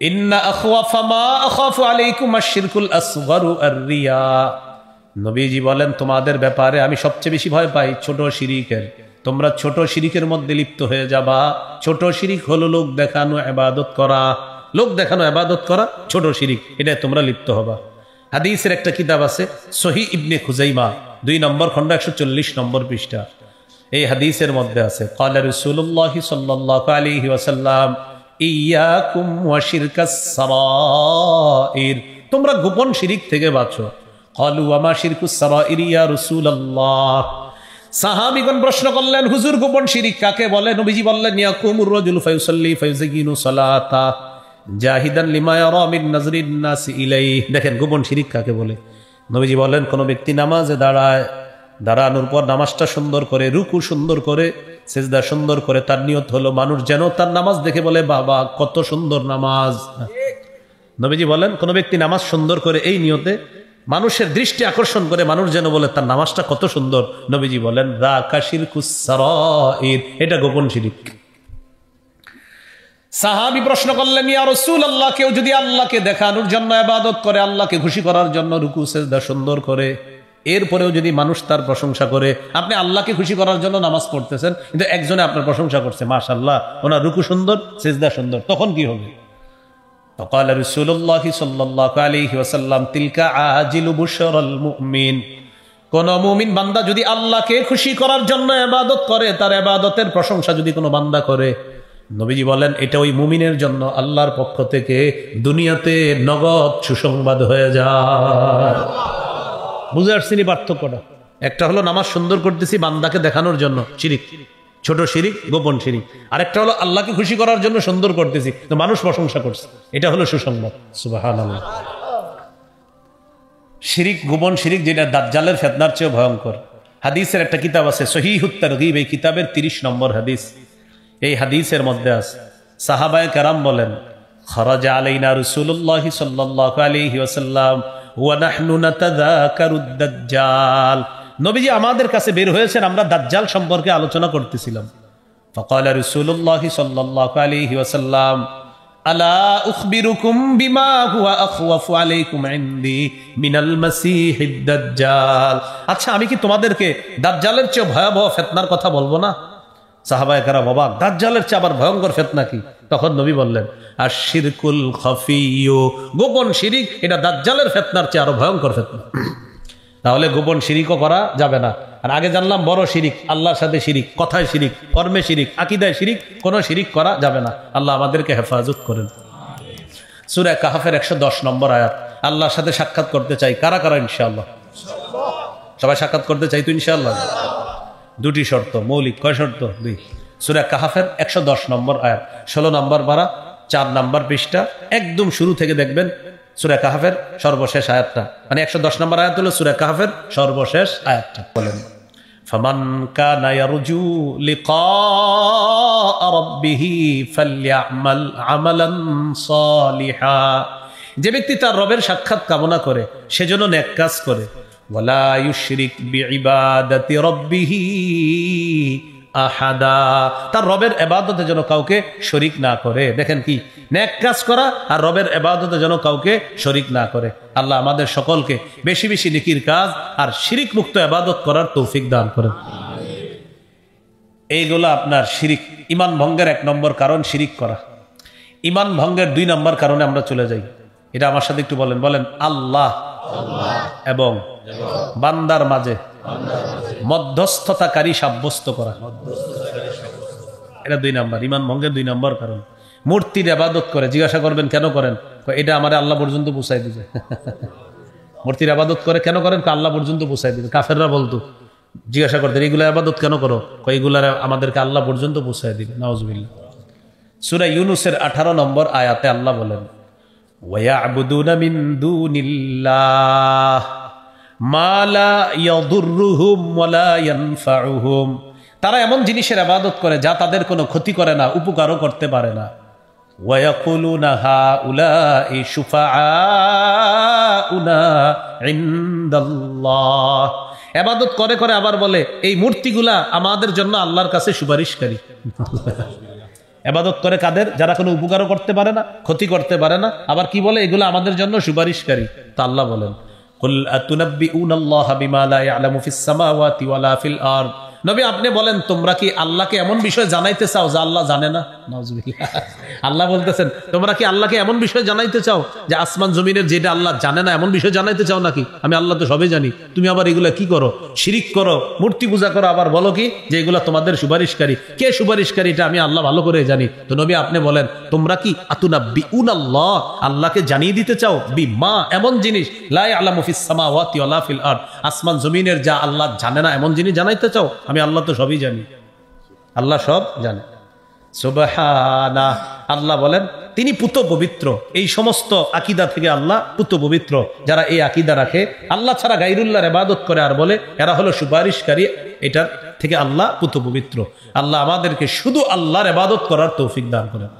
ইন্না আখওয়াফা মা আখাফু আলাইকুম আশ-শিরকুল আসগরু আর-রিয়া। নবীজি বলেন, তোমাদের ব্যাপারে আমি সবচেয়ে বেশি ভয় পাই ছোট শিরিকের। তোমরা ছোট শিরিকের মধ্যে লিপ্ত হয়ে যাবা। ছোট শিরিক হলো লোক দেখানো ইবাদত করা। লোক দেখানো ইবাদত করা ছোট শিরিক, এটা তোমরা লিপ্ত হবা। হাদিসের একটা কিতাব আছে সহিহ ইবনে খুজাইমা 2 নম্বর খণ্ড 140 নম্বর পৃষ্ঠা। এই হাদিসের মধ্যে আছে ক্বালা রাসূলুল্লাহ সাল্লাল্লাহু আলাইহি ওয়াসাল্লাম ইয়াকুম ওয়া শিরকাস সারাইর, তোমরা গোপন শিরিক থেকে বাঁচো। ক্বালু ওয়া মা শিরকুস সারাইর ইয়া রাসূলুল্লাহ। সাহাবীগণ প্রশ্ন করলেন, হুজুর গোপন শিরিক কাকে বলে? নবীজি বললেন, ইয়াকুমুর রাজুলু ফায়ুসাল্লি ফায়ুযায়িনু সালাতা জাহিদান লিমা ইয়ারা মিন নাজরিন নাস ইলাইহি। দেখেন গোপন শিরিক কাকে বলে। নবীজি বলেন, কোন ব্যক্তি নামাজে দাঁড়ায়, দাঁড়ানোর পর নামাজটা সুন্দর করে, রুকু সুন্দর করে, সিজদা সুন্দর করে, তার নিয়ত হলো মানুষ যেন তার নামাজ দেখে বলে বাবা কত সুন্দর নামাজ। নবীজি বলেন, কোন ব্যক্তি নামাজ সুন্দর করে এই নিয়তে মানুষের দৃষ্টি আকর্ষণ করে, মানুষ যেন বলে তার নামাজটা কত সুন্দর। নবীজি বলেন যাকা শিরকুস সারাইর, এটা গোপন শিরিক। সাহাবী প্রশ্ন করলেন, ইয়া রাসূলুল্লাহ, কেউ যদি আল্লাহকে দেখানোর জন্য ইবাদত করে, আল্লাহকে খুশি করার জন্য রুকু সিজদা সুন্দর করে, এরপরেও যদি মানুষ তার প্রশংসা করে, আপনি আল্লাহকে খুশি করার জন্য নামাজ পড়তেছেন, কিন্তু একজনে আপনার প্রশংসা করছে, মাশাআল্লাহ ওনার রুকু সুন্দর, সিজদা সুন্দর, তখন কি হবে? فقال رسول الله صلى الله عليه وسلم تلك عاجل بشرى المؤمن। কোন মুমিন বান্দা যদি আল্লাহকে খুশি করার জন্য ইবাদত করে, তার ইবাদতের প্রশংসা যদি কোনো বান্দা করে, নবীজি বলেন এটা ওই মুমিনের জন্য আল্লাহর পক্ষ থেকে দুনিয়াতে নগদ সুসংবাদ হয়ে যায়। বুঝে আসছেনি পার্থক্যটা? একটা হলো নামাজ সুন্দর করতেছি বান্দাকে দেখানোর জন্য, শিরিক, ছোট শিরিক, গোপন শিরিক। আরেকটা হলো আল্লাহকে খুশি করার জন্য সুন্দর করতেছি, তো মানুষ প্রশংসা করছে, এটা হলো সুসংবাদ। সুবহানাল্লাহ। শিরিক, গোপন শিরিক, যেটা দাজ্জালের ফিতনার চেয়ে ভয়ঙ্কর। হাদিসের একটা কিতাব আছে সহিহুত তারগীব, এই কিতাবের 30 নম্বর হাদিস। এই হাদিসের মধ্যে আছে সাহাবায়ে কেরাম বলেন, খরাজা আলাইনা রাসূলুল্লাহ সাল্লাল্লাহু আলাইহি ওয়াসাল্লাম ওয়া নাহনু নাতাযাকারুদ দাজ্জাল। নবীজি আমাদের কাছে বের হয়েছেন, আমরা দাজ্জাল সম্পর্কে আলোচনা করতেছিলাম। ফাকালা রাসূলুল্লাহ সাল্লাল্লাহু আলাইহি ওয়াসাল্লাম আলা উখবিরুকুম বিমা হুয়া আখওয়াফু আলাইকুম ইনদি মিনাল মাসিহিদ দাজ্জাল। আচ্ছা, আমি কি তোমাদেরকে দাজ্জালের চেয়ে ভয়াবহ ফিতনার কথা বলবো না? সাহাবায়ে কেরাম অবাক, দাজ্জালের চেয়ে আবার ভয়ঙ্কর ফিতনা কি? তখন নবী বললেন আশ-শিরকুল খাফিয়্যু, গোপন শিরিক, এটা দাজ্জালের ফিতনার চেয়ে আরো ভয়ঙ্কর ফিতনা। তাহলে গোপন শিরিকও করা যাবে না। আর আগে জানলাম বড় শিরিক, আল্লাহর সাথে শিরিক, কথায় শিরিক, কর্মে শিরিক, আকীদায় শিরিক, কোনো শিরিক করা যাবে না। আল্লাহ আমাদেরকে হেফাজত করেন। সূরা কাহফের 110 নম্বর আয়াত। আল্লাহর সাথে সাক্ষাৎ করতে চাই কারা কারা? ইনশাআল্লাহ সবাই সাক্ষাৎ করতে চাই তো ইনশাআল্লাহ। দুটি শর্ত, মৌলিক। কয় শর্ত? 2। সূরা কাহফের 110 নম্বর আয়াত, 16 নম্বর পারা, 4 নম্বর পৃষ্ঠা, একদম শুরু থেকে দেখবেন সূরা কাহফের সর্বশেষ আয়াতটা, মানে 110 নম্বর আয়াত হলো সূরা কাহফের সর্বশেষ আয়াতটা। বলেন ফামান কানা ইয়ারজু লিকা রাব্বিহি ফালইআমাল আমালান সালিহা। যে ব্যক্তি তার রবের সাক্ষাৎ কামনা করে সেজন্য নেক কাজ করে। ওয়ালা ইউশরিক বিইবাদাতি রাব্বিহি আহাদা, তার রবের ইবাদতে যেন কাউকে শরীক না করে। দেখেন কি, নেক কাজ করা আর রবের ইবাদতে যেন কাউকে শরীক না করে। আল্লাহ আমাদের সকলকে বেশি বেশি নেকির কাজ আর শিরিক মুক্ত ইবাদত করার তৌফিক দান করেন। এইগুলো আপনার শিরিক, ঈমান ভঙ্গের 1 নম্বর কারণ শিরিক করা। ঈমান ভঙ্গের 2 নম্বর কারণে আমরা চলে যাই, এটা আমার সাথে একটু বলেন। বলেন আল্লাহ এবং বান্দার মাঝে মধ্যস্থতাকারী সাব্যস্ত করা, এটা 2 নম্বর ঈমান ভঙ্গের 2 নম্বর কারণ। মূর্তির ইবাদত করে, জিজ্ঞাসা করবেন কেন করেন? এটা আমারে আল্লাহ পর্যন্ত পৌঁছাই দিবে। মূর্তির ইবাদত করে কেন করেন? আল্লাহ পর্যন্ত পৌঁছাই দিবে। কাফেররা বলতো, জিজ্ঞাসা করতেন এগুলা ইবাদত কেন করো? এগুলার আমাদেরকে আল্লাহ পর্যন্ত পৌঁছাই দিবে। নাউজুবিল্লাহ। সূরা ইউনূসের 18 নম্বর আয়াতে আল্লাহ বলেন ওয়ায়াবুদুনা মিন দুনিল্লাহ মা লা ইয়াদুররুহুম ওয়া লা ইয়ানফাউহুম। তারা এমন জিনিসের ইবাদত করে যা তাদের কোনো ক্ষতি করে না, উপকারও করতে পারে না। ওয়ায়াকুলুনা হাউলাই শুফাআউনা ইনদাল্লাহ। ইবাদত করে করে আবার বলে এই মূর্তিগুলা আমাদের জন্য আল্লাহর কাছে সুপারিশকারী। ইবাদত করে কাদের? যারা কোনো উপকারও করতে পারে না, ক্ষতি করতে পারে না, আবার কি বলে এগুলো আমাদের জন্য সুপারিশকারী। তা আল্লাহ বলেন কুল আতুনাব্বিউনাল্লাহা বিমা লা ইয়ালামু ফিস সামাওয়াতি ওয়ালা ফিল আরদ। নবী আপনি বলেন তোমরা কি আল্লাহকে এমন বিষয় জানাইতে চাও যা আল্লাহ জানে না? নাউজুবিল্লাহ। আল্লাহ বলতেছেন তোমরা কি আল্লাহকে এমন বিষয় জানাইতে চাও যে আসমান জমিনের যেটা আল্লাহ জানে না, এমন বিষয় জানাইতে চাও নাকি? আমি আল্লাহ তো সবই জানি, তুমি আবার এগুলা কি করো? শিরিক করো, মূর্তি পূজা করো, আবার বলো কি যে এগুলা তোমাদের সুপারিশকারী। কে সুপারিশকারী এটা আমি আল্লাহ ভালো করে জানি। তো নবী আপনি বলেন তোমরা কি আতুনাব্বিউনাল্লাহ, আল্লাহকে জানিয়ে দিতে চাও বিমা, এমন জিনিস লা ইয়ালামু ফিস সামাওয়াতি ওয়ালা ফিল আরদ, আসমান জমিনের যা আল্লাহ জানে না এমন জিনিস জানাইতে চাও? আমি আল্লাহ তো সবই জানি, আল্লাহ সব জানে। সুবহানাহ। আল্লাহ বলেন তিনি পুত পবিত্র, এই সমস্ত আকীদা থেকে আল্লাহ পুত পবিত্র। যারা এই আকীদা রাখে, আল্লাহ ছাড়া গায়রুল্লাহর ইবাদত করে আর বলে এরা হলো সুপারিশকারী, এটার থেকে আল্লাহ পুত পবিত্র। আল্লাহ আমাদেরকে শুধু আল্লাহর ইবাদত করার তৌফিক দান করেন।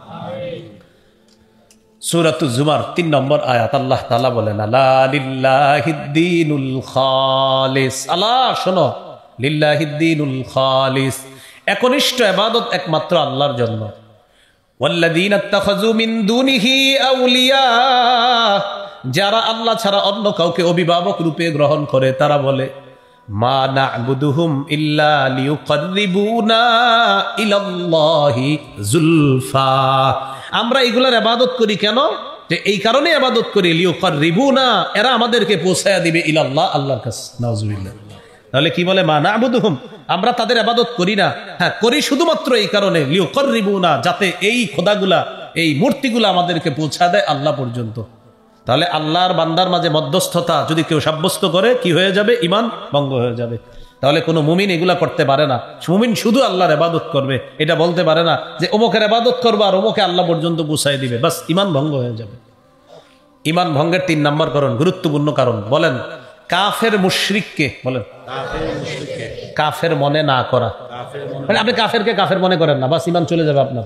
সূরাতুজ জুমার 3 নম্বর আয়াত আল্লাহ তাআলা বলেন আলা লিল্লাহিদ্দীনুল খালিস। আল্লাহ শোনো, লিল্লাহিদ্দীনুল খালিস, একনিষ্ঠ ইবাদত একমাত্র আল্লাহর জন্য। ওয়াল্লাযীনা ইত্তাখাযু মিন দুনিহি আউলিয়া, যারা আল্লাহ ছাড়া অন্য কাউকে অভিভাবক রূপে গ্রহণ করে তারা বলে মা না'বুদুহুম ইল্লা লিয়ুকাররিবুনা ইলাল্লাহি যুলফা, আমরা এগুলার ইবাদত করি কেন, যে এই কারণে ইবাদত করি লিয়ুকাররিবুনা, এরা আমাদেরকে পৌঁছায়া দিবে ইলাল্লাহ, আল্লাহর কাছে। নাউজুবিল্লাহ। তাহলে কি বলে মা না'বুদুহুম, আমরা তাদের ইবাদত করি না, হ্যাঁ করি শুধুমাত্র এই কারণে লিয়ুকাররিবুনা, যাতে এই খোদাগুলা এই মূর্তিগুলা আমাদেরকে পৌঁছা দেয় আল্লাহ পর্যন্ত। তাহলে আল্লাহর বান্দার মাঝে মধ্যস্থতা যদি কেউ সাব্যস্ত করে কি হয়ে যাবে, ঈমান ভঙ্গ হয়ে যাবে। তাহলে কোনো মুমিন এগুলা করতে পারে না। মুমিন শুধু আল্লাহর ইবাদত করবে, এটা বলতে পারে না যে অমুকের ইবাদত করবে আর অমুকে আল্লাহ পর্যন্ত পৌঁছায় দিবে, বাস ঈমান ভঙ্গ হয়ে যাবে। ঈমান ভঙ্গের 3 নম্বর কারণ, গুরুত্বপূর্ণ কারণ, বলেন কাফের মুশরিককে, বলেন কাফের মনে না করা। মানে আপনি কাফেরকে কাফের মনে করেন না, বাস ঈমান চলে যাবে আপনার।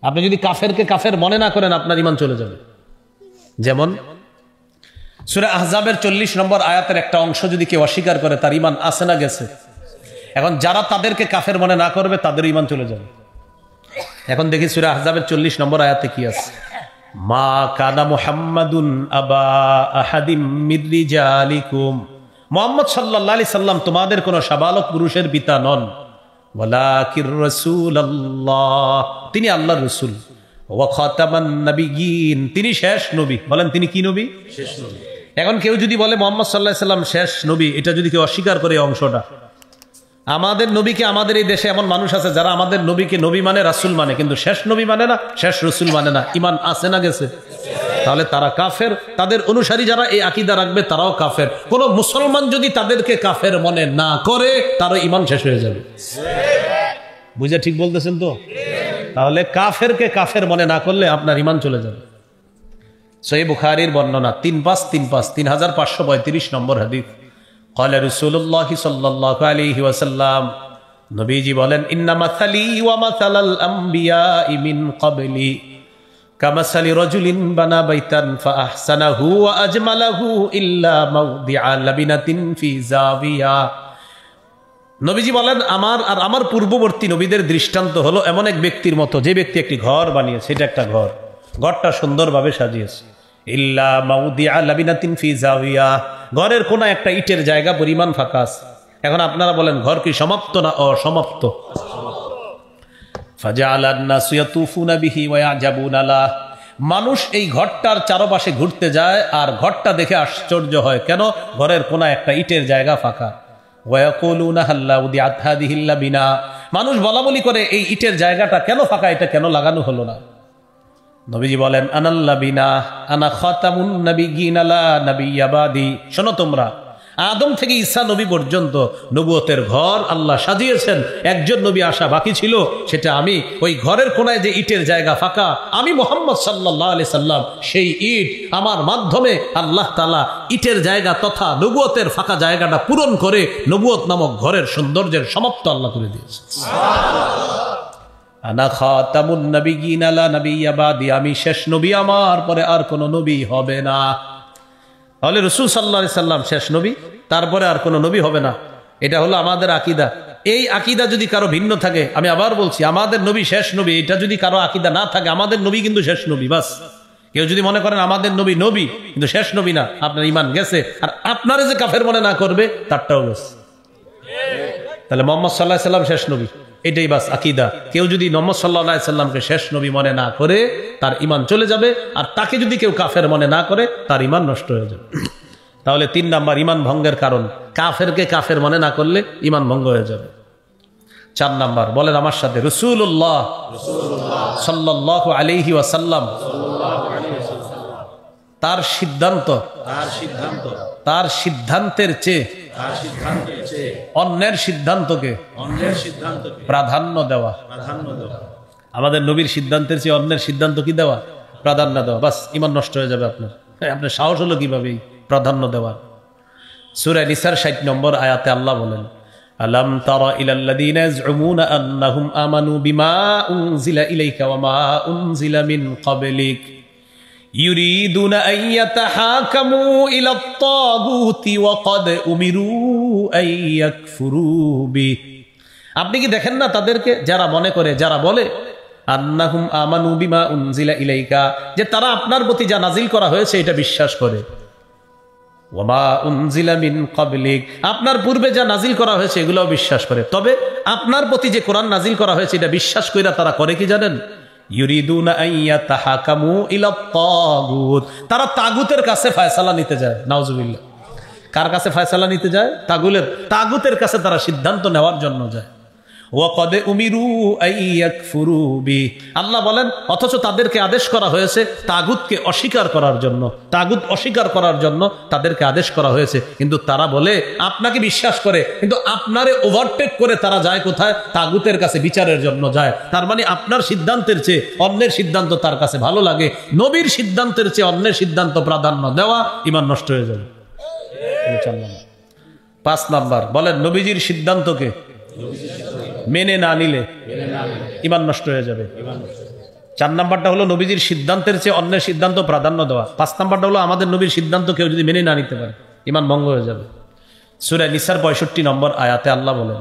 আপনি যদি কাফেরকে কাফের মনে না করেন আপনার ঈমান চলে যাবে। যেমন সূরা আহজাবের 40 নম্বর আয়াতের একটা অংশ যদি কেউ অস্বীকার করে তার ঈমান আছে না গেছে। এখন যারা তাদেরকে কাফের মনে না করবে তাদের ঈমান চলে যাবে। এখন দেখি সূরা আহজাবের 40 নম্বর আয়াতে কি আছে, মা কানা মুহাম্মাদুন আবা আহাদিম মির রিজালিকুম, মুহাম্মদ সাল্লাল্লাহু আলাইহি সাল্লাম তোমাদের কোন সাবালক পুরুষের পিতা নন, ওয়ালাকির রাসূলুল্লাহ, তিনি আল্লাহর রাসূল, ওয়া খাতামান নবিয়্যিন, তিনি শেষ নবী। বলেন তিনি কি নবী? শেষ নবী। এখন কেউ যদি বলে মুহাম্মদ সাল্লাল্লাহু আলাইহি সাল্লাম শেষ নবী, এটা যদি কেউ অস্বীকার করে এই অংশটা, আমাদের নবীকে, আমাদের এই দেশে এমন মানুষ আছে যারা আমাদের নবীকে নবী মানে রাসূল মানে, কিন্তু শেষ নবী মানে না, শেষ রাসূল মানে না, ঈমান আছে না গেছে? তাহলে তারা কাফের, তাদের অনুসারী যারা এই আকীদা রাখবে তারাও কাফের। কোন মুসলমান যদি তাদেরকে কাফের মনে না করে তার ঈমান শেষ হয়ে যাবে। বুঝে ঠিক বলতেছেন তো? তাহলে কাফেরকে কাফের মনে না করলে আপনার ঈমান চলে যাবে। সহিহ বুখারীর বর্ণনা 3535 নম্বর হাদিস, قال رسول الله صلى الله عليه وسلم, নবীজি বলেন ইন্না মাসালি ওয়া মাসালাল আমবিয়াই মিন ক্বাবলি কামাসালি রাজুলিন বানা বাইতান ফাআহসানাহু ওয়া আজমালাহু ইল্লা মাওদিআ লাবিনাতিন ফি জাবিয়া। নবীজি বলেন আমার আর আমার পূর্ববর্তী নবীদের দৃষ্টান্ত হলো এমন এক ব্যক্তির মতো, যে ব্যক্তি একটি ঘর বানিয়েছে, এটা একটা ঘর, ঘরটা সুন্দরভাবে সাজিয়েছে, ইল্লা মাউদিআ লাবিনাতিন ফি জাবিয়া, ঘরের কোন একটা ইটের জায়গা পরিমাণ ফাঁকা আছে। এখন আপনারা বলেন ঘর কি সমাপ্ত না অসমাপ্ত? ফাজাআলান নাসু ইয়াতুফুনা বিহি ওয়া ইয়াজাবুনা লা, মানুষ এই ঘরটার চারপাশে ঘুরতে যায় আর ঘরটা দেখে আশ্চর্য হয়, কেন? ঘরের কোন একটা ইটের জায়গা ফাঁকা। ওয়া ইয়াকুলুনা হাল্লা উদিআত হাযিহিল লাবিনা, মানুষ বলা বলি করে এই ইটের জায়গাটা কেন ফাঁকা, এটা কেন লাগানো হলো না? নবীজি বলেন আনাল্লাবিনা আনা খাতামুন নাবিয়্যিন লা নাবিয়্যা বাদি, শোনো তোমরা, আদম থেকে ঈসা নবী পর্যন্ত নবুয়তের ঘর আল্লাহ সাজিয়েছেন, একজন নবী আসা বাকি ছিল, সেটা আমি। ওই ঘরের কোনায় যে ইটের জায়গা ফাঁকা, আমি মুহাম্মদ সাল্লাল্লাহু আলাইহি সাল্লাম সেই ইট, আমার মাধ্যমে আল্লাহ তাআলা ইটের জায়গা তথা নবুয়তের ফাঁকা জায়গাটা পূরণ করে নবুয়ত নামক ঘরের সৌন্দর্যের সমাপ্ত আল্লাহ করে দিয়েছেন। আনা খাতামুন নাবিয়্যিন লা নাবিয়্যা বাদি, আমি শেষ নবী, আমার পরে আর কোনো নবী হবে না। তাহলে রাসূল সাল্লাল্লাহু আলাইহি সাল্লাম শেষ নবী, তারপরে আর কোনো নবী হবে না। এটা হলো আমাদের আকীদা। এই আকীদা যদি কারো ভিন্ন থাকে, আমি আবার বলছি, আমাদের নবী শেষ নবী, এটা যদি কারো আকীদা না থাকে, আমাদের নবী কিন্তু শেষ নবী, বাস। কেউ যদি মনে করেন আমাদের নবী নবী কিন্তু শেষ নবী না, আপনার ঈমান গেছে। আর আপনারা যে কাফের মনে না করবে তারটাও গেছে। তাহলে মুহাম্মদ সাল্লাল্লাহু আলাইহি সাল্লাম শেষ নবী, এটাই বাস আকীদা। কেউ যদি মুহাম্মদ সাল্লাল্লাহু আলাইহি সাল্লামকে শেষ নবী মনে না করে তার ঈমান চলে যাবে, আর তাকে যদি কেউ কাফের মনে না করে তার ঈমান নষ্ট হয়ে যাবে। তাহলে 3 নাম্বার ঈমান ভঙ্গের কারণ, কাফেরকে কাফের মনে না করলে ঈমান ভঙ্গ হয়ে যাবে। 4 নাম্বার, বলেন আমার সাথে, রাসূলুল্লাহ সাল্লাল্লাহু আলাইহি ওয়াসাল্লাম তার সিদ্ধান্তের চেয়ে অন্যের সিদ্ধান্তকে প্রাধান্য দেওয়া। আমাদের নবীর সিদ্ধান্তের চেয়ে অন্যের সিদ্ধান্ত কি দেওয়া? প্রাধান্য দেওয়া। বাস ঈমান নষ্ট হয়ে যাবে আপনার। আপনার সাহস হলো কিভাবে প্রাধান্য দেওয়া? সূরা নিসার 60 নম্বর আয়াতে আল্লাহ বলেন, আলাম তারা ইলাল্লাযীনা ইয়াজউমুনা আন্নাহুম আমানু বিমা উনজিলা ইলাইকা ওয়া মা উনজিলা মিন ক্বাবলিক ইউরিদুনা আন ইয়াতাহাকামু ইলাত তাগুতি ওয়া ক্বাদ উমিরু আন ইয়াকফুরু বি। আপনি কি দেখেন না তাদেরকে, যারা মনে করে, যারা বলে আন্নাহুম আমানু বিমা উনজিলা ইলাইকা, যে তারা আপনার প্রতি যা নাজিল করা হয়েছে এটা বিশ্বাস করে। ওয়ামা উনজিলা মিন ক্বাবলিক, আপনার পূর্বে যা নাজিল করা হয়েছে এগুলোও বিশ্বাস করে। তবে আপনার প্রতি যে কোরআন নাজিল করা হয়েছে এটা বিশ্বাস কইরা তারা করে কি জানেন? ইউরিদুনা আইয়াতাহাকামু ইলা তাগুত, তারা তাগুতের কাছে ফয়সালা নিতে যায়। নাউজুবিল্লাহ। কার কাছে ফয়সালা নিতে যায়? তাগুতের কাছে তারা সিদ্ধান্ত নেওয়ার জন্য যায়। ওয়াকাদ উমিরু আইয়াকফুরু বি, আল্লাহ বলেন অথচ তাদেরকে আদেশ করা হয়েছে তাগুতকে অস্বীকার করার জন্য। তাগুত অস্বীকার করার জন্য তাদেরকে আদেশ করা হয়েছে, কিন্তু তারা বলে আপনাকে বিশ্বাস করে, কিন্তু আপনারে ওভারটেক করে তারা যায় কোথায়? তাগুতের কাছে বিচারের জন্য যায়। তার মানে আপনার সিদ্ধান্তের চেয়ে অন্যের সিদ্ধান্ত তার কাছে ভালো লাগে। নবীর সিদ্ধান্তের চেয়ে অন্যের সিদ্ধান্ত প্রাধান্য দেওয়া ঈমান নষ্ট হয়ে যাবে। 5 নাম্বার বলেন, নবীজির সিদ্ধান্তকে মেনে না নিলে ঈমান নষ্ট হয়ে যাবে। 4 নাম্বারটা হলো নবীজির সিদ্ধান্তের চেয়ে অন্যের সিদ্ধান্ত প্রাধান্য দেওয়া। 5 নাম্বারটা হলো আমাদের নবীর সিদ্ধান্ত কেউ যদি মেনে না নিতে পারে ঈমান ভঙ্গ হয়ে যাবে। সূরা নিসার 65 নম্বর আয়াতে আল্লাহ বলেন,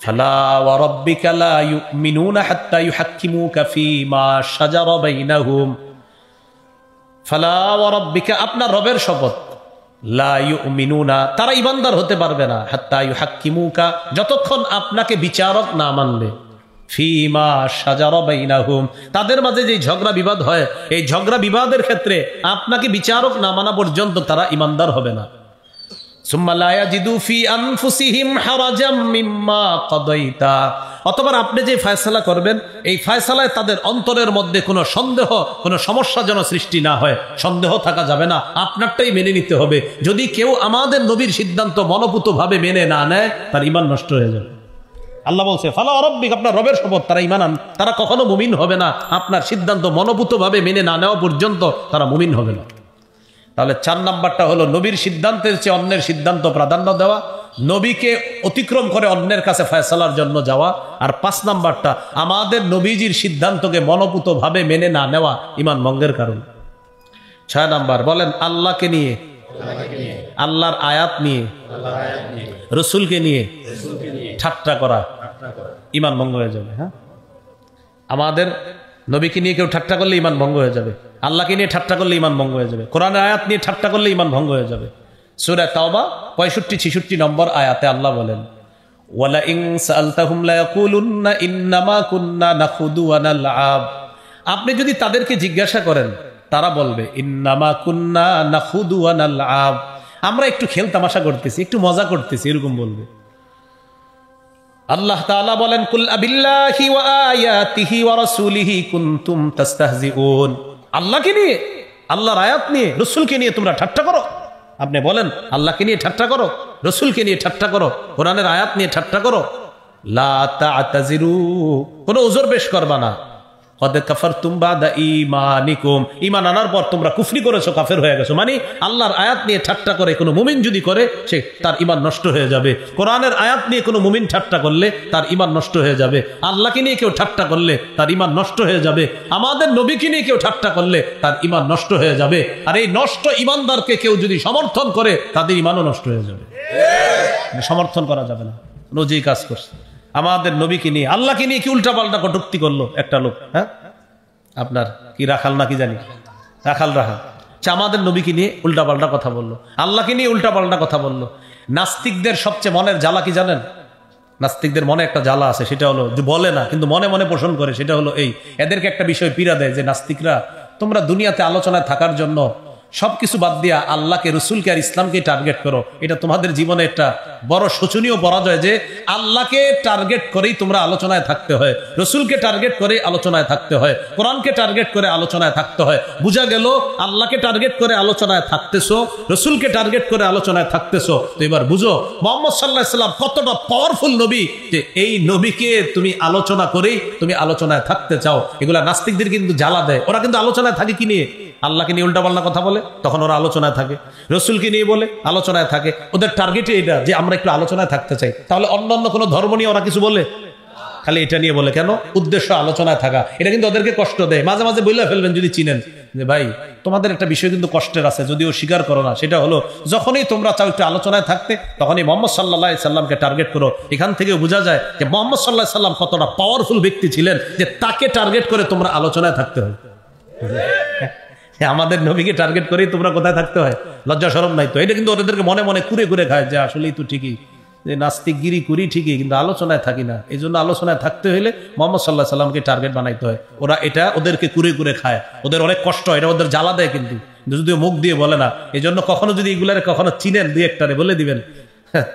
ফালা ওয়া রাব্বিকা লা ইউমিনুনা হাত্তা ইউহাক্কিমুকা ফীমা শাজারা বাইনাহুম। ফালা ওয়া রাব্বিকা, আপনার রবের শপথ, লা ইউমিনুনা, তারা ঈমানদার হতে পারবে না, হাত্তা ইউহাক্কিমুকা, যতক্ষণ আপনাকে বিচারক না মানবে, ফীমা শাজারা বাইনাহুম, তাদের মাঝে যে ঝগড়া বিবাদ হয় এই ঝগড়া বিবাদের ক্ষেত্রে আপনাকে বিচারক না মানা পর্যন্ত তারা ঈমানদার হবে না। সুম্মা লা ইয়াজিদু ফি আনফুসিহিম হারাজাম মিম্মা কাদাইতা, অতঃপর আপনি যে ফয়সালা করবেন এই ফয়সালায় তাদের অন্তরের মধ্যে কোনো সন্দেহ, কোনো সমস্যা যেন সৃষ্টি না হয়। সন্দেহ থাকা যাবে না, আপনারটাই মেনে নিতে হবে। যদি কেউ আমাদের নবীর সিদ্ধান্ত মনোপুতভাবে মেনে না নেয় তার ঈমান নষ্ট হয়ে যাবে। আল্লাহ বলছে ফালা ওয়া রাব্বিক, আপনার রবের শপথ, তারা ঈমান তারা কখনো মুমিন হবে না আপনার সিদ্ধান্ত মনোপুতভাবে মেনে না নেওয়া পর্যন্ত তারা মুমিন হবে না। তাহলে 4 নাম্বারটা হলো নবীর সিদ্ধান্তের চেয়ে অন্যের সিদ্ধান্ত প্রাধান্য দেওয়া, নবীকে অতিক্রম করে অন্যের কাছে ফয়সালার জন্য যাওয়া। আর 5 নাম্বারটা আমাদের নবীজির সিদ্ধান্তকে মনোপুতভাবে মেনে না নেওয়া ঈমান ভঙ্গের কারণ। 6 নাম্বার বলেন, আল্লাহকে নিয়ে, আল্লাহর আয়াত নিয়ে, রসুলকে নিয়ে ঠাট্টা করা ঈমান ভঙ্গ হয়ে যাবে। হ্যাঁ, আমাদের নবীকে নিয়ে কেউ ঠাট্টা করলে ঈমান ভঙ্গ হয়ে যাবে, আল্লাহকে নিয়ে ঠাট্টা করলে ঈমান ভঙ্গ হয়ে যাবে, কোরআনের আয়াত নিয়ে ঠাট্টা করলে ঈমান ভঙ্গ হয়ে যাবে। সূরা তাওবা 65-66 নম্বর আয়াতে আল্লাহ বলেন, ওয়ালা ইন সাআলতাহুম লা ইয়াকুলুন্না ইন্নামা কুন্না নাখুদু ওয়া নালআব, আপনি যদি তাদেরকে জিজ্ঞাসা করেন তারা বলবে ইন্নামা কুন্না নাখুদু ওয়া নালআব, আমরা একটু খেল তামাশা করতেছি, একটু মজা করতেছি, এরকম বলবে। আল্লাহ তাআলা বলেন, কুল আবিল্লাহি ওয়া আয়াতিহি ওয়া রাসূলিহি কুনতুম তাস্তাহজিউন, আল্লাহকে নিয়ে, আল্লাহর আয়াত নিয়ে, রাসূলকে নিয়ে তোমরা ঠাট্টা করো। আপনি বলেন আল্লাহকে নিয়ে ঠাট্টা করো, রাসূলকে নিয়ে ঠাট্টা করো, কোরআনের আয়াত নিয়ে ঠাট্টা করো। লা তা'তাযিরু, কোনো উযর পেশ করবা না। কদ কাফারতুম বাদা ঈমানিকুম, ঈমান আনার পর তোমরা কুফরি করেছো, কাফের হয়ে গেছো। মানে আল্লাহর আয়াত নিয়ে ঠাট্টা করে কোনো মুমিন যদি করে সে তার ঈমান নষ্ট হয়ে যাবে। কোরআনের আয়াত নিয়ে কোনো মুমিন ঠাট্টা করলে তার ঈমান নষ্ট হয়ে যাবে। আল্লাহকে নিয়ে কেউ ঠাট্টা করলে তার ঈমান নষ্ট হয়ে যাবে। আমাদের নবীকে নিয়ে কেউ ঠাট্টা করলে তার ঈমান নষ্ট হয়ে যাবে। আর এই নষ্ট ঈমানদারকে কেউ যদি সমর্থন করে তাদের ঈমানও নষ্ট হয়ে যাবে। সমর্থন করা যাবে না, নজির কাজ করছে। আমাদের নবীকে নিয়ে, আল্লাহকে নিয়ে কি উল্টা পাল্টা কটূক্তি করলো একটা লোক, হ্যাঁ আপনার কি রাখাল নাকি জানি, রাখাল আমাদের নবীকে নিয়ে উল্টা পাল্টা কথা বললো, আল্লাহকে নিয়ে উল্টা পাল্টা কথা বললো। নাস্তিকদের সবচেয়ে মনের জ্বালা কি জানেন? নাস্তিকদের মনে একটা জ্বালা আছে, সেটা হলো যে বলে না কিন্তু মনে মনে পোষণ করে। সেটা হলো এই, এদেরকে একটা বিষয় পীড়া দেয় যে নাস্তিকরা তোমরা দুনিয়াতে আলোচনায় থাকার জন্য সবকিছু বাদ দিয়া আল্লাহকে, রসুলকে আর ইসলামকে টার্গেট করো। এটা তোমাদের জীবনে একটা বড় শোচনীয় পরাজয় যে আল্লাহকে টার্গেট করেই তোমরা আলোচনায় থাকতে হয়, রসুলকে টার্গেট করে আলোচনায় থাকতে হয়, কোরআনকে টার্গেট করে আলোচনায় থাকতে হয়। বুঝা গেল আল্লাহকে টার্গেট করে আলোচনায় থাকতেছো, রসুলকে টার্গেট করে আলোচনায় থাকতেছো। তো এবার বুঝো মুহাম্মদ সাল্লাল্লাহু আলাইহি সাল্লাম কতটা পাওয়ারফুল নবী যে এই নবীকে তুমি আলোচনা করেই তুমি আলোচনায় থাকতে চাও। এগুলা নাস্তিকদের কিন্তু জ্বালা দেয়। ওরা কিন্তু আলোচনায় থাকে কি নিয়ে? আল্লাহকে নিয়ে উল্টাপাল্টা কথা বলে, তখন ওরা আলোচনায় থাকে। রসুলকে নিয়ে বলে, আলোচনায় থাকে। ওদের টার্গেটে এটা যে আমরা একটু আলোচনায় থাকতে চাই। তাহলে অন্য কোনো ধর্ম নিয়ে ওরা কিছু বলে? খালি এটা নিয়ে বলে কেন? উদ্দেশ্য আলোচনায় থাকা। এটা কিন্তু ওদেরকে কষ্ট দেয়। মাঝে মাঝে বলে ফেলবেন যদি চিনেন যে ভাই তোমাদের একটা বিষয় কিন্তু কষ্টের আছে, যদিও স্বীকার করো না। সেটা হলো যখনই তোমরা চাও একটু আলোচনায় থাকতে, তখনই মোহাম্মদ সাল্লাল্লাহু আলাইহি সাল্লামকে টার্গেট করো। এখান থেকে বোঝা যায় যে মোহাম্মদ সাল্লাল্লাহু আলাইহি সাল্লাম কতটা পাওয়ারফুল ব্যক্তি ছিলেন যে তাকে টার্গেট করে তোমরা আলোচনায় থাকতে হয়। আমাদের নবীকে টার্গেট করেই তোমরা কোথায় থাকতে হয়? লজ্জা শরম নাই তো? এটা কিন্তু ওদেরকে মনে মনে কুরে কুরে খায় যে আসলেই তো ঠিকই, যে নাস্তিকগিরি করি ঠিকই, কিন্তু আলোচনায় থাকি না। এই জন্য আলোচনায় থাকতে হলে মোহাম্মদ সাল্লাল্লাহু আলাইহি সাল্লামকে টার্গেট বানাইতে হয়। ওরা এটা ওদেরকে কুরে কুরে খায়, ওদের অনেক কষ্ট হয়, এটা ওদের জ্বালা দেয়, কিন্তু যদিও মুখ দিয়ে বলে না। এই জন্য কখনো যদি এগুলারে কখনো চিনেন, দুই একটারে বলে দিবেন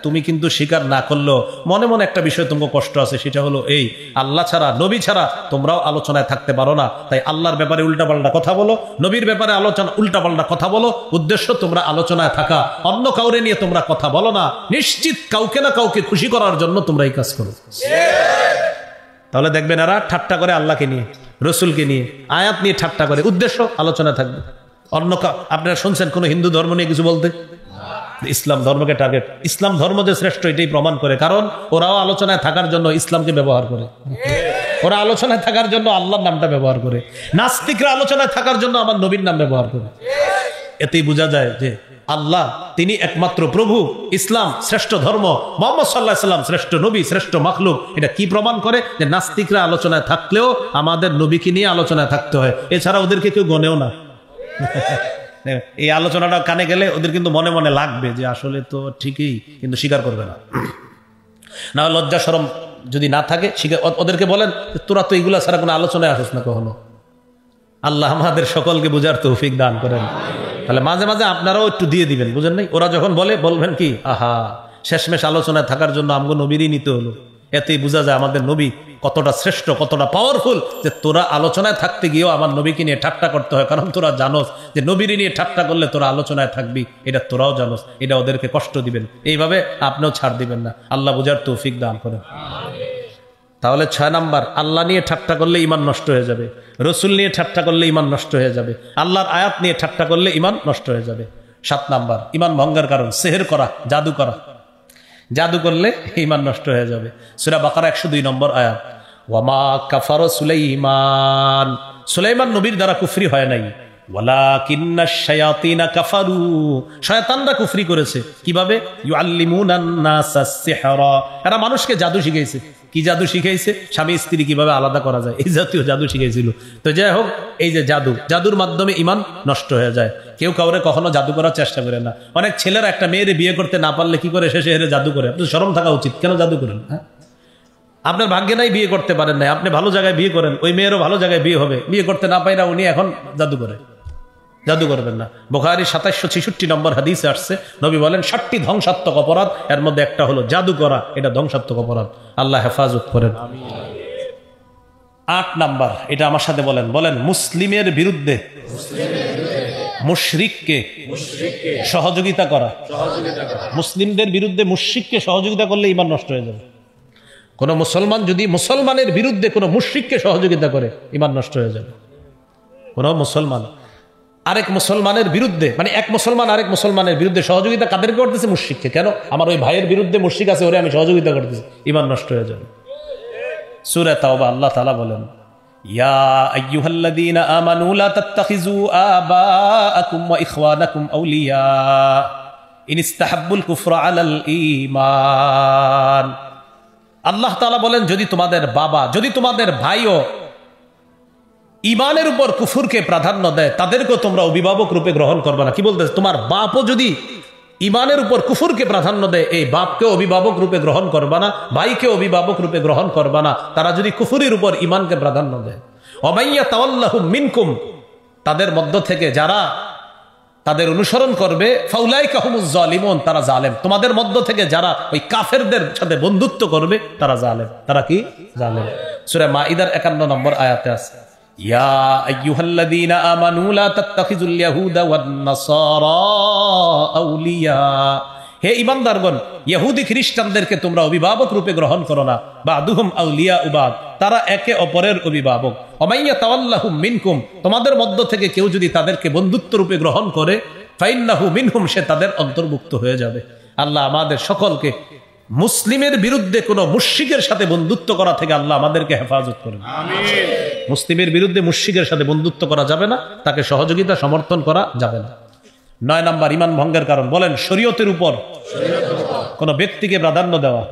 তুমি কিন্তু স্বীকার না করলেও মনে মনে একটা বিষয় তোমার কষ্ট আছে, সেটা হলো এই, আল্লাহ ছাড়া নবী ছাড়া তোমরাও আলোচনায় থাকতে পারো না। তাই আল্লাহর ব্যাপারে উল্টাপাল্টা কথা বলো, নবীর ব্যাপারে আলোচনা উল্টাপাল্টা কথা বলো। উদ্দেশ্য তোমরা আলোচনায় থাকা, অন্য কাউরে নিয়ে তোমরা কথা বলো না। নিশ্চিত কাউকে না কাউকে খুশি করার জন্য তোমরা এই কাজ করো। তাহলে দেখবেন এরা ঠাট্টা করে আল্লাহকে নিয়ে, রসুলকে নিয়ে, আয়াত নিয়ে ঠাট্টা করে। উদ্দেশ্য আলোচনায় থাকবে। অন্য আপনারা শুনছেন কোন হিন্দু ধর্ম নিয়ে কিছু বলতে? ইসলাম ধর্মকে টার্গেট। ইসলাম ধর্ম যে শ্রেষ্ঠ এটাই প্রমাণ করে, কারণ ওরাও আলোচনায় থাকার জন্য ইসলামকে ব্যবহার করে। ওরা আলোচনায় থাকার জন্য আল্লাহর নামটা ব্যবহার করে। নাস্তিকরা আলোচনায় থাকার জন্য আমার নবীর নাম ব্যবহার করে। এতেই বোঝা যায় যে আল্লাহ তিনি একমাত্র প্রভু, ইসলাম শ্রেষ্ঠ ধর্ম, মুহাম্মদ সাল্লাল্লাহু আলাইহি সাল্লাম শ্রেষ্ঠ নবী, শ্রেষ্ঠ মাখলুক। এটা কি প্রমাণ করে? যে নাস্তিকরা আলোচনায় থাকলেও আমাদের নবীকে নিয়ে আলোচনায় থাকতে হয়, এছাড়া ওদেরকে কেউ গনেও না। এই আলোচনাটা কানে গেলে ওদের কিন্তু মনে মনে লাগবে যে আসলে তো ঠিকই, কিন্তু স্বীকার করবে না। না লজ্জা শরম যদি না থাকে, ওদেরকে বলেন তোরা তো এইগুলা ছাড়া কোনো আলোচনায় আসিস না কখনো। আল্লাহ আমাদের সকলকে বুঝার তৌফিক দান করেন। তাহলে মাঝে মাঝে আপনারাও একটু দিয়ে দিবেন, বুঝেন নাই? ওরা যখন বলে বলবেন কি, আহা শেষমেশ আলোচনায় থাকার জন্য আমগো নবীরই নিতে হলো। এতেই বোঝা যায় আমাদের নবী কতটা শ্রেষ্ঠ, কতটা পাওয়ারফুল, যে তোরা আলোচনায় থাকতে গিয়েও আমার নবীকে নিয়ে ঠাট্টা করতে হয়। কারণ তোরা জানোস যে নবীরই নিয়ে ঠাট্টা করলে তোরা আলোচনায় থাকবি, এটা তোরাও জানোস। এটা ওদেরকে কষ্ট দিবেন, এইভাবে আপনিও ছাড় দিবেন না। আল্লাহ বুঝার তৌফিক দান করেন। তাহলে 6 নাম্বার, আল্লাহ নিয়ে ঠাট্টা করলে ঈমান নষ্ট হয়ে যাবে, রসুল নিয়ে ঠাট্টা করলে ঈমান নষ্ট হয়ে যাবে, আল্লাহর আয়াত নিয়ে ঠাট্টা করলে ঈমান নষ্ট হয়ে যাবে। 7 নাম্বার ঈমান ভঙ্গের কারণ সেহের করা, জাদু করা। জাদু করলে ঈমান নষ্ট হয়ে যাবে। সূরা বাকারা 102 নম্বর আয়াত, ওয়ামা কাফারা সুলাইমান, সুলাইমান নবীর দ্বারা কুফরি হয় নাই, ওয়ালাকিন্নাশ শায়াতিনা কাফারু, শয়তানরা কুফরি করেছে। কিভাবে? ইউআল্লিমুনান নাসাস সিহরা, এরা মানুষকে জাদু শিখাইছে। কি জাদু শিখাইছে? স্বামী স্ত্রী কিভাবে আলাদা করা যায়, এই জাতীয় জাদু শিখাইছিল। তো যাই হোক, এই যে জাদু, জাদুর মাধ্যমে ঈমান নষ্ট হয়ে যায়। কেউ কাউরে কখনো জাদু করার চেষ্টা করে না। অনেক ছেলেরা একটা মেয়েরে বিয়ে করতে না পারলে কি করে? শেষে হেরে জাদু করে। আপনার শরম থাকা উচিত, কেন জাদু করেন? হ্যাঁ, আপনার ভাগ্যে নাই, বিয়ে করতে পারেন নাই, আপনি ভালো জায়গায় বিয়ে করেন, ওই মেয়েরও ভালো জায়গায় বিয়ে হবে, বিয়ে করতে না পাই না উনি এখন জাদু করে। জাদু করবেন না। বুখারী 2766 নম্বর হাদিসে আসছে, নবী বলেন 7টি ধ্বংসাত্মক অপরাধ, এর মধ্যে একটা হলো জাদু করা। এটা ধ্বংসাত্মক অপরাধ, আল্লাহ হেফাজত করেন। 8 নাম্বার, এটা আমার সাথে বলেন, বলেন মুসলিমের বিরুদ্ধে মুশরিককে সহযোগিতা করা। মুসলিমদের বিরুদ্ধে মুশরিককে সহযোগিতা করলে ঈমান নষ্ট হয়ে যাবে। কোন মুসলমান যদি মুসলমানের বিরুদ্ধে কোন মুশরিককে সহযোগিতা করে, ঈমান নষ্ট হয়ে যাবে। কোন মুসলমান আরেক মুসলমানের বিরুদ্ধে, মানে এক মুসলমান আরেক মুসলমানের বিরুদ্ধে সহযোগিতা কাদেরকে করতেছে? মুশরিককে। কেন? আমার ওই ভাইয়ের বিরুদ্ধে মুশরিক আছে, ওরে আমি সহযোগিতা করতেছি, ঈমান নষ্ট হয়ে যাবে। সূরা তাওবা আল্লাহ তাআলা বলেন, ইয়া আইয়ুহাল্লাযীনা আমানু লা তাত্তাখিযু আবাআকুম ওয়া ইখওয়ানাকুম আউলিয়া ইন ইসতাহাব্বুল কুফরা আলাল ঈমান। আল্লাহ তাআলা বলেন, যদি তোমাদের বাবা, যদি তোমাদের ভাইও ঈমানের উপর কুফরকে প্রাধান্য দেয়, তাদেরকেও তোমরা অভিভাবক রূপে গ্রহণ করবে না। কি বলতেছে? তোমার বাপও যদি ঈমানের উপর কুফরকে প্রাধান্য দেয়, এই বাপকে অভিভাবক রূপে গ্রহণ করবা না, ভাইকে অভিভাবক রূপে গ্রহণ করবা না, তারা যদি কুফরের উপর ঈমানকে প্রাধান্য দেয়। ওয়ামাইয়া তাওয়াল্লাহুম মিনকুম, তাদের মধ্য থেকে যারা তাদের অনুসরণ করবে, ফাউলাইকা হুমুজ জালিমুন, তারা জালেম। তোমাদের মধ্য থেকে যারা ওই কাফেরদের সাথে বন্ধুত্ব করবে, তারা জালেম। তারা কি? জালেম। সূরা মাঈদার 51 নম্বর আয়াতে আছে, ইয়া আইয়ুহাল্লাযীনা আমানু লা তাত্তাখিযুল ইয়াহুদা ওয়ান নাসারা আউলিয়া, হে ঈমানদারগণ, ইহুদি খ্রিস্টানদেরকে তোমরা অভিভাবক রূপে গ্রহণ করো না। বা'দুহুম আউলিয়া উবাদ, তারা একে অপরের অভিভাবক। ওমাইয়া তাওয়াল্লাহুম মিনকুম, তোমাদের মধ্য থেকে কেউ যদি তাদেরকে বন্ধুত্ব রূপে গ্রহণ করে, ফাইন্নাহু মিনহুম, সে তাদের অন্তর্ভুক্ত হয়ে যাবে। আল্লাহ আমাদের সকলকে মুসলিমের বিরুদ্ধে কোন মুশরিকের সাথে বন্ধুত্ব করা থেকে আল্লাহ আমাদেরকে হেফাজত করেন। মুসলিমের বিরুদ্ধে মুশরিকের সাথে বন্ধুত্ব করা যাবে না, তাকে সহযোগিতা সমর্থন করা যাবে না। 9 নাম্বার ঈমান ভঙ্গের কারণ, বলেন শরীয়তের উপর কোন ব্যক্তিকে প্রাধান্য দেওয়া।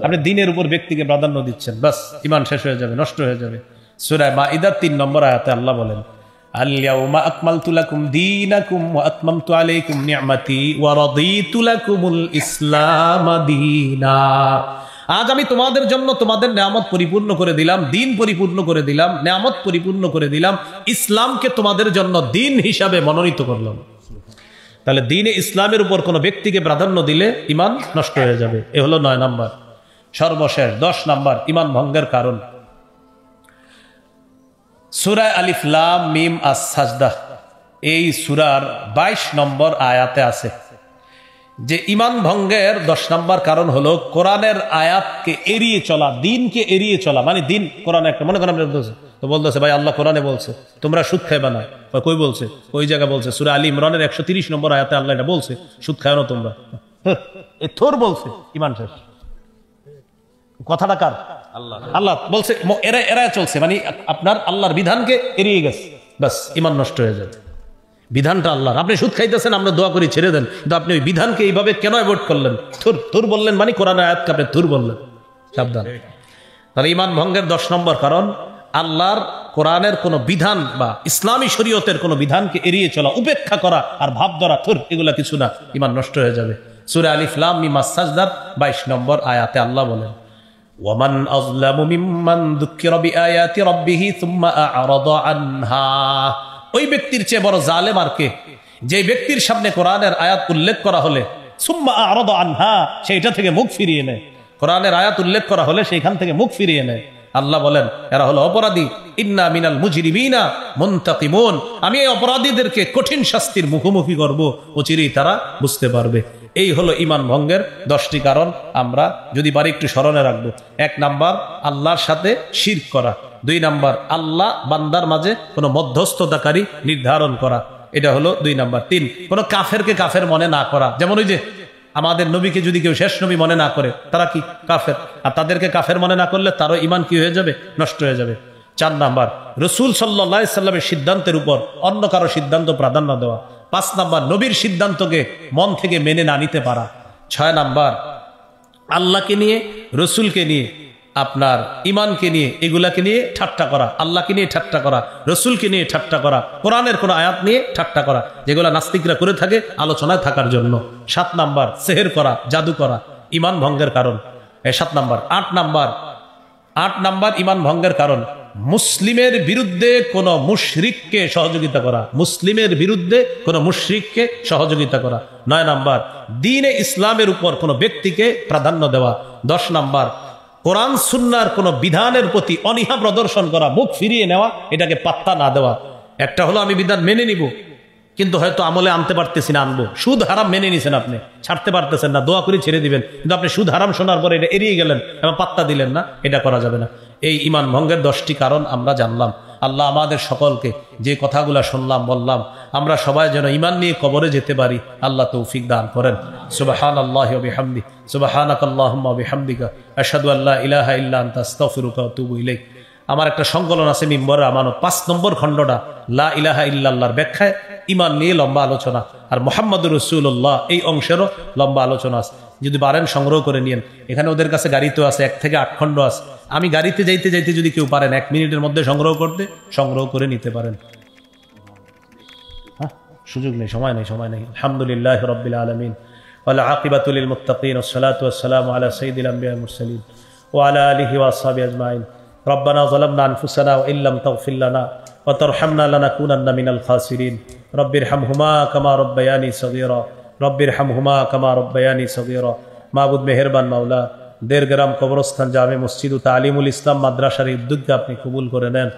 আপনি দ্বীনের উপর ব্যক্তিকে প্রাধান্য দিচ্ছেন, বাস ঈমান শেষ হয়ে যাবে, নষ্ট হয়ে যাবে। সূরা মাইদার 3 নম্বর আয়াতে আল্লাহ বলেন, আল-ইয়াউমা আকমালতু লাকুম দীনাকুম ওয়া আতমামতু আলাইকুম নি'মাতি ওয়া রাদিতু লাকুমুল ইসলাম দীনা। আজ আমি তোমাদের জন্য তোমাদের নেয়ামত পরিপূর্ণ করে দিলাম, দিন পরিপূর্ণ করে দিলাম, নেয়ামত পরিপূর্ণ করে দিলাম, ইসলামকে তোমাদের জন্য দিন হিসাবে মনোনীত করলাম। তাহলে দ্বীনে ইসলামের উপর কোন ব্যক্তিকে প্রাধান্য দিলে ঈমান নষ্ট হয়ে যাবে। এ হলো 9 নাম্বার। সর্বশেষ 10 নাম্বার ঈমান ভঙ্গের কারণ, সূরা আলিফ লাম মিম আস-সাজদা, এই সূরার 22 নম্বর আয়াতে আছে যে ঈমান ভঙ্গের 10 নম্বর কারণ হলো কোরআনের আয়াতকে এড়িয়ে চলা, দ্বীনকে এড়িয়ে চলা। মানে দ্বীন কোরআনে একটা, মনে করেন তো বলতেছে ভাই আল্লাহ কোরআনে বলছে তোমরা সুদ খাইবা না, কই বলছে? ওই জায়গা বলছে সূরা আলী ইমরানের 130 নম্বর আয়াতে আল্লাহ এটা বলছে, সুদ খায় না তোমরা। এ থোর বলছে, ঈমান শেষ। কথাটা কার? আল্লাহ বলছে, এরা চলছে, মানে আপনার আল্লাহর বিধানকে এড়িয়ে গেছে, বাস ঈমান নষ্ট হয়ে যাবে। বিধানটা আল্লাহর, আপনি সুদ খাইতেছেন, আমরা দোয়া করি ছেড়ে দেন, কিন্তু আপনি ওই বিধানকে এইভাবে কেন অ্যাভয়েড করলেন? থুর বললেন, মানে কোরআনের আয়াতকে আপনি থুর বললেন, সাবধান। তাহলে ঈমান ভঙ্গের 10 নম্বর কারণ আল্লাহর কোরআনের কোন বিধান বা ইসলামী শরীয়তের কোন বিধানকে এড়িয়ে চলা, উপেক্ষা করা আর ভাব ধরা, থুর, এগুলা কিছু না, ঈমান নষ্ট হয়ে যাবে। সূরা আলিফ লাম মিম আস-সাজদার 22 নম্বর আয়াতে আল্লাহ বলেন, ওয়ামান আযলামু মিম্মান যুক্কিরা বিআয়াতি রাব্বিহি সুম্মা আ'রাদা আনহা। ওই ব্যক্তির চেয়ে বড় জালেম আর কে, যে ব্যক্তির সামনে কোরআনের আয়াত উল্লেখ করা হলে সুম্মা আ'রাদা আনহা, সেইটা থেকে মুখ ফিরিয়ে নেয়। কোরআনের আয়াত উল্লেখ করা হলে সেইখান থেকে মুখ ফিরিয়ে নেয়। আল্লাহ বলেন এরা হলো অপরাধী। ইন্না মিনাল মুজরিমিনা মুনতাকিমুন, আমি এই অপরাধীদেরকে কঠিন শাস্তির মুখোমুখি করব, অচিরেই তারা বুঝতে পারবে। এই হলো ঈমান ভঙ্গের 10টি কারণ। আমরা যদি পারি একটু স্মরণে রাখবো। 1 নাম্বার আল্লাহর সাথে শিরক করা। 2 নাম্বার আল্লাহ বান্দার মাঝে কোনো মধ্যস্থতাকারী নির্ধারণ করা, এটা হলো 2 নাম্বার। 3 কোনো কাফেরকে কাফের মনে না করা, যেমন ওই যে আমাদের নবীকে যদি কেউ শেষ নবী মনে না করে তারা কি কাফের, আর তাদেরকে কাফের মনে না করলে তারও ঈমান কি হয়ে যাবে? নষ্ট হয়ে যাবে। 4 নাম্বার রাসূল সাল্লাল্লাহু আলাইহি সাল্লামের সিদ্ধান্তের উপর অন্য কারো সিদ্ধান্ত প্রাধান্য দেওয়া। 5 নাম্বার নবীর সিদ্ধান্তকে মন থেকে মেনে না নিতে পারা। 6 নাম্বার আল্লাহকে নিয়ে, রসুলকে নিয়ে, আপনার ঈমানকে নিয়ে, এগুলাকে নিয়ে ঠাট্টা করা, আল্লাহকে নিয়ে ঠাট্টা করা, রসুলকে নিয়ে ঠাট্টা করা, কোরআনের কোন আয়াত নিয়ে ঠাট্টা করা, যেগুলা নাস্তিকরা করে থাকে আলোচনায় থাকার জন্য। 7 নাম্বার সেহের করা, জাদু করা, ঈমান ভঙ্গের কারণ। 7 নাম্বার। 8 নাম্বার ঈমান ভঙ্গের কারণ মুসলিমের বিরুদ্ধে কোন মুশরিককে সহযোগিতা করা, মুসলিমের বিরুদ্ধে কোন মুশরিককে সহযোগিতা করা। 9 নাম্বার দ্বীনে ইসলামের উপর কোন ব্যক্তিকে প্রাধান্য দেওয়া। 10 নাম্বার কোরআন সুন্নাহর কোন বিধানের প্রতি অনীহা প্রদর্শন করা, মুখ ফিরিয়ে নেওয়া, এটাকে পাত্তা না দেওয়া। একটা হলো আমি বিধান মেনে নিব, কিন্তু হয়তো আমলে আনতে পারতেছি না, আনবো। সুদ হারাম মেনে নিছেন, আপনি ছাড়তে পারতেছেন না, দোয়া করে ছেড়ে দিবেন, কিন্তু আপনি সুদ হারাম শোনার পরে এটা এড়িয়ে গেলেন এবং পাত্তা দিলেন না, এটা করা যাবে না। এই ঈমান ভঙ্গের 10টি কারণ আমরা জানলাম। আল্লাহ আমাদের সকলকে যে কথাগুলো শুনলাম বললাম, আমরা সবাই যেন ঈমান নিয়ে কবরে যেতে পারি, আল্লাহ তৌফিক দান করেন। সুবহানাল্লাহি ওয়া বিহামদি, সুবহানাকাল্লাহুম্মা ওয়া বিহামদিকা, আশহাদু আল্লা ইলাহা ইল্লা আনতা আস্তাগফিরুকা ওয়া আতুবু ইলাইক। আমার একটা সংকলন আছে মিম্বরের আমানত, 5 নম্বর খণ্ডটা লা ইলাহা ইল্লাল্লাহর ব্যাখ্যায় ঈমান নিয়ে লম্বা আলোচনা, আর মুহাম্মদুর রাসূলুল্লাহ এই অংশেরও লম্বা আলোচনা আছে। যদি পারেন সংগ্রহ করে নিয়েন, এখানে ওদের কাছে গাড়িতেও আছে, 1 থেকে 8 খণ্ড আছে। আমি গাড়িতে যাইতে যাইতে যদি কেউ পারেন 1 মিনিটের মধ্যে সংগ্রহ করতে, সংগ্রহ করে নিতে পারেন। সুযোগ নেই, সময় নেই। আলহামদুলিল্লাহি রাব্বিল আলামিন ওয়াল আকিবাতু লিল মুত্তাকিন ওয়াস সালাতু ওয়াস সালামু আলা সাইয়্যিদিল আমবিয়া ওয়াল মুরসালিন ওয়া আলা আলিহি ওয়া আসহাবিহি আজমাইন। রব্বানা যালামনা আনফুসানা ওয়া ইল্লাম তাগফির লানা ওয়া তারহামনা লানাকুনান্না মিনাল খাসিরিন। রব্বিরহামহুমা কামা রাব্বায়ানি সগীরা, রব্বিরহামহুমা কামা রাব্বায়ানি সগীরা। মাবুদ মেহেরবান মাওলা, দেড়গ্রাম কবরস্থান জামে মসজিদ ও তালিমুল ইসলাম মাদ্রাসার উদ্যোগকে আপনি কবুল করে নেন।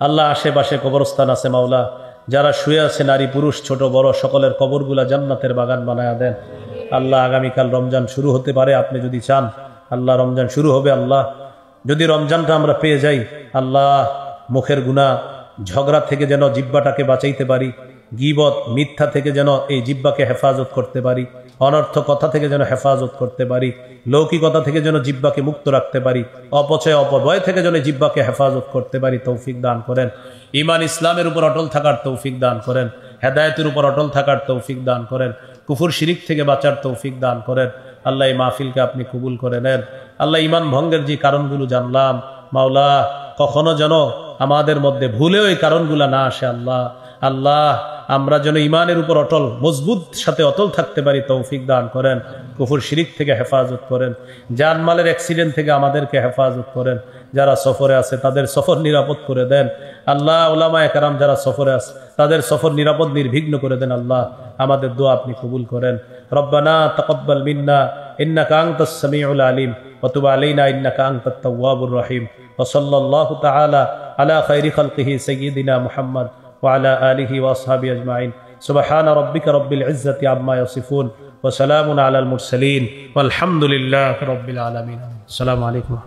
আল্লাহ আশেপাশে কবরস্থান আছে মাওলা, যারা শুয়ে আছে নারী পুরুষ ছোট বড় সকলের কবরগুলা জান্নাতের বাগান বানায়া দেন। আল্লাহ আগামীকাল রমজান শুরু হতে পারে, আপনি যদি চান আল্লাহ রমজান শুরু হবে। আল্লাহ যদি রমজানটা আমরা পেয়ে যাই, আল্লাহ মুখের গুনাহ ঝগড়া থেকে যেন জিহ্বাটাকে বাঁচাইতে পারি, গীবত মিথ্যা থেকে যেন এই জিহ্বাকে হেফাজত করতে পারি, অনর্থ কথা থেকে যেন হেফাজত করতে পারি, লৌকিকতা থেকে যেন জিহ্বাকে মুক্ত রাখতে পারি, অপচয় অপব্যয় থেকে যেন জিহ্বাকে হেফাজত করতে পারি তৌফিক দান করেন। ঈমান ইসলামের উপর অটল থাকার তৌফিক দান করেন, হেদায়েতের উপর অটল থাকার তৌফিক দান করেন, কুফর শিরিক থেকে বাঁচার তৌফিক দান করেন। আল্লাহ এই মাহফিলকে আপনি কবুল করে নেন। আল্লাহ ঈমান ভঙ্গের যে কারণগুলো জানলাম, মাওলা কখনো যেন আমাদের মধ্যে ভুলেও এই কারণগুলো না আসে। আল্লাহ আমরা যেন ঈমানের উপর অটল মজবুত সাথে অটল থাকতে পারি তৌফিক দান করেন। কুফর শিরিক থেকে হেফাজত করেন, জানমালের অ্যাক্সিডেন্ট থেকে আমাদেরকে হেফাজত করেন। যারা সফরে আছে তাদের সফর নিরাপদ করে দেন। আল্লাহ উলামায়ে কেরাম যারা সফরে আছে তাদের সফর নিরাপদ নির্বিঘ্ন করে দেন। আল্লাহ আমাদের দোয়া আপনি কবুল করেন। রব্বানা তাকাব্বাল মিন্না ইন্নাকা আনতাস সামিউল আলিম ওয়া তুব আলাইনা ইন্নাকা আনতাত তাওয়াবুর রহিম। ওয়া সাল্লাল্লাহু তাআলা আলা খায়রি খালকিহি সাইয়্যিদিনা মুহাম্মদ ওয়া আলা আলিহি ওয়া আসহাবিহি আজমাইন। সুবহানা রাব্বিকা রাব্বিল ইজ্জাতি আম্মা ইয়াসিফুন ওয়া সালামুন আলাল মুরসালিন ওয়াল হামদুলিল্লাহি রাব্বিল আলামিন। আসসালামু আলাইকুম।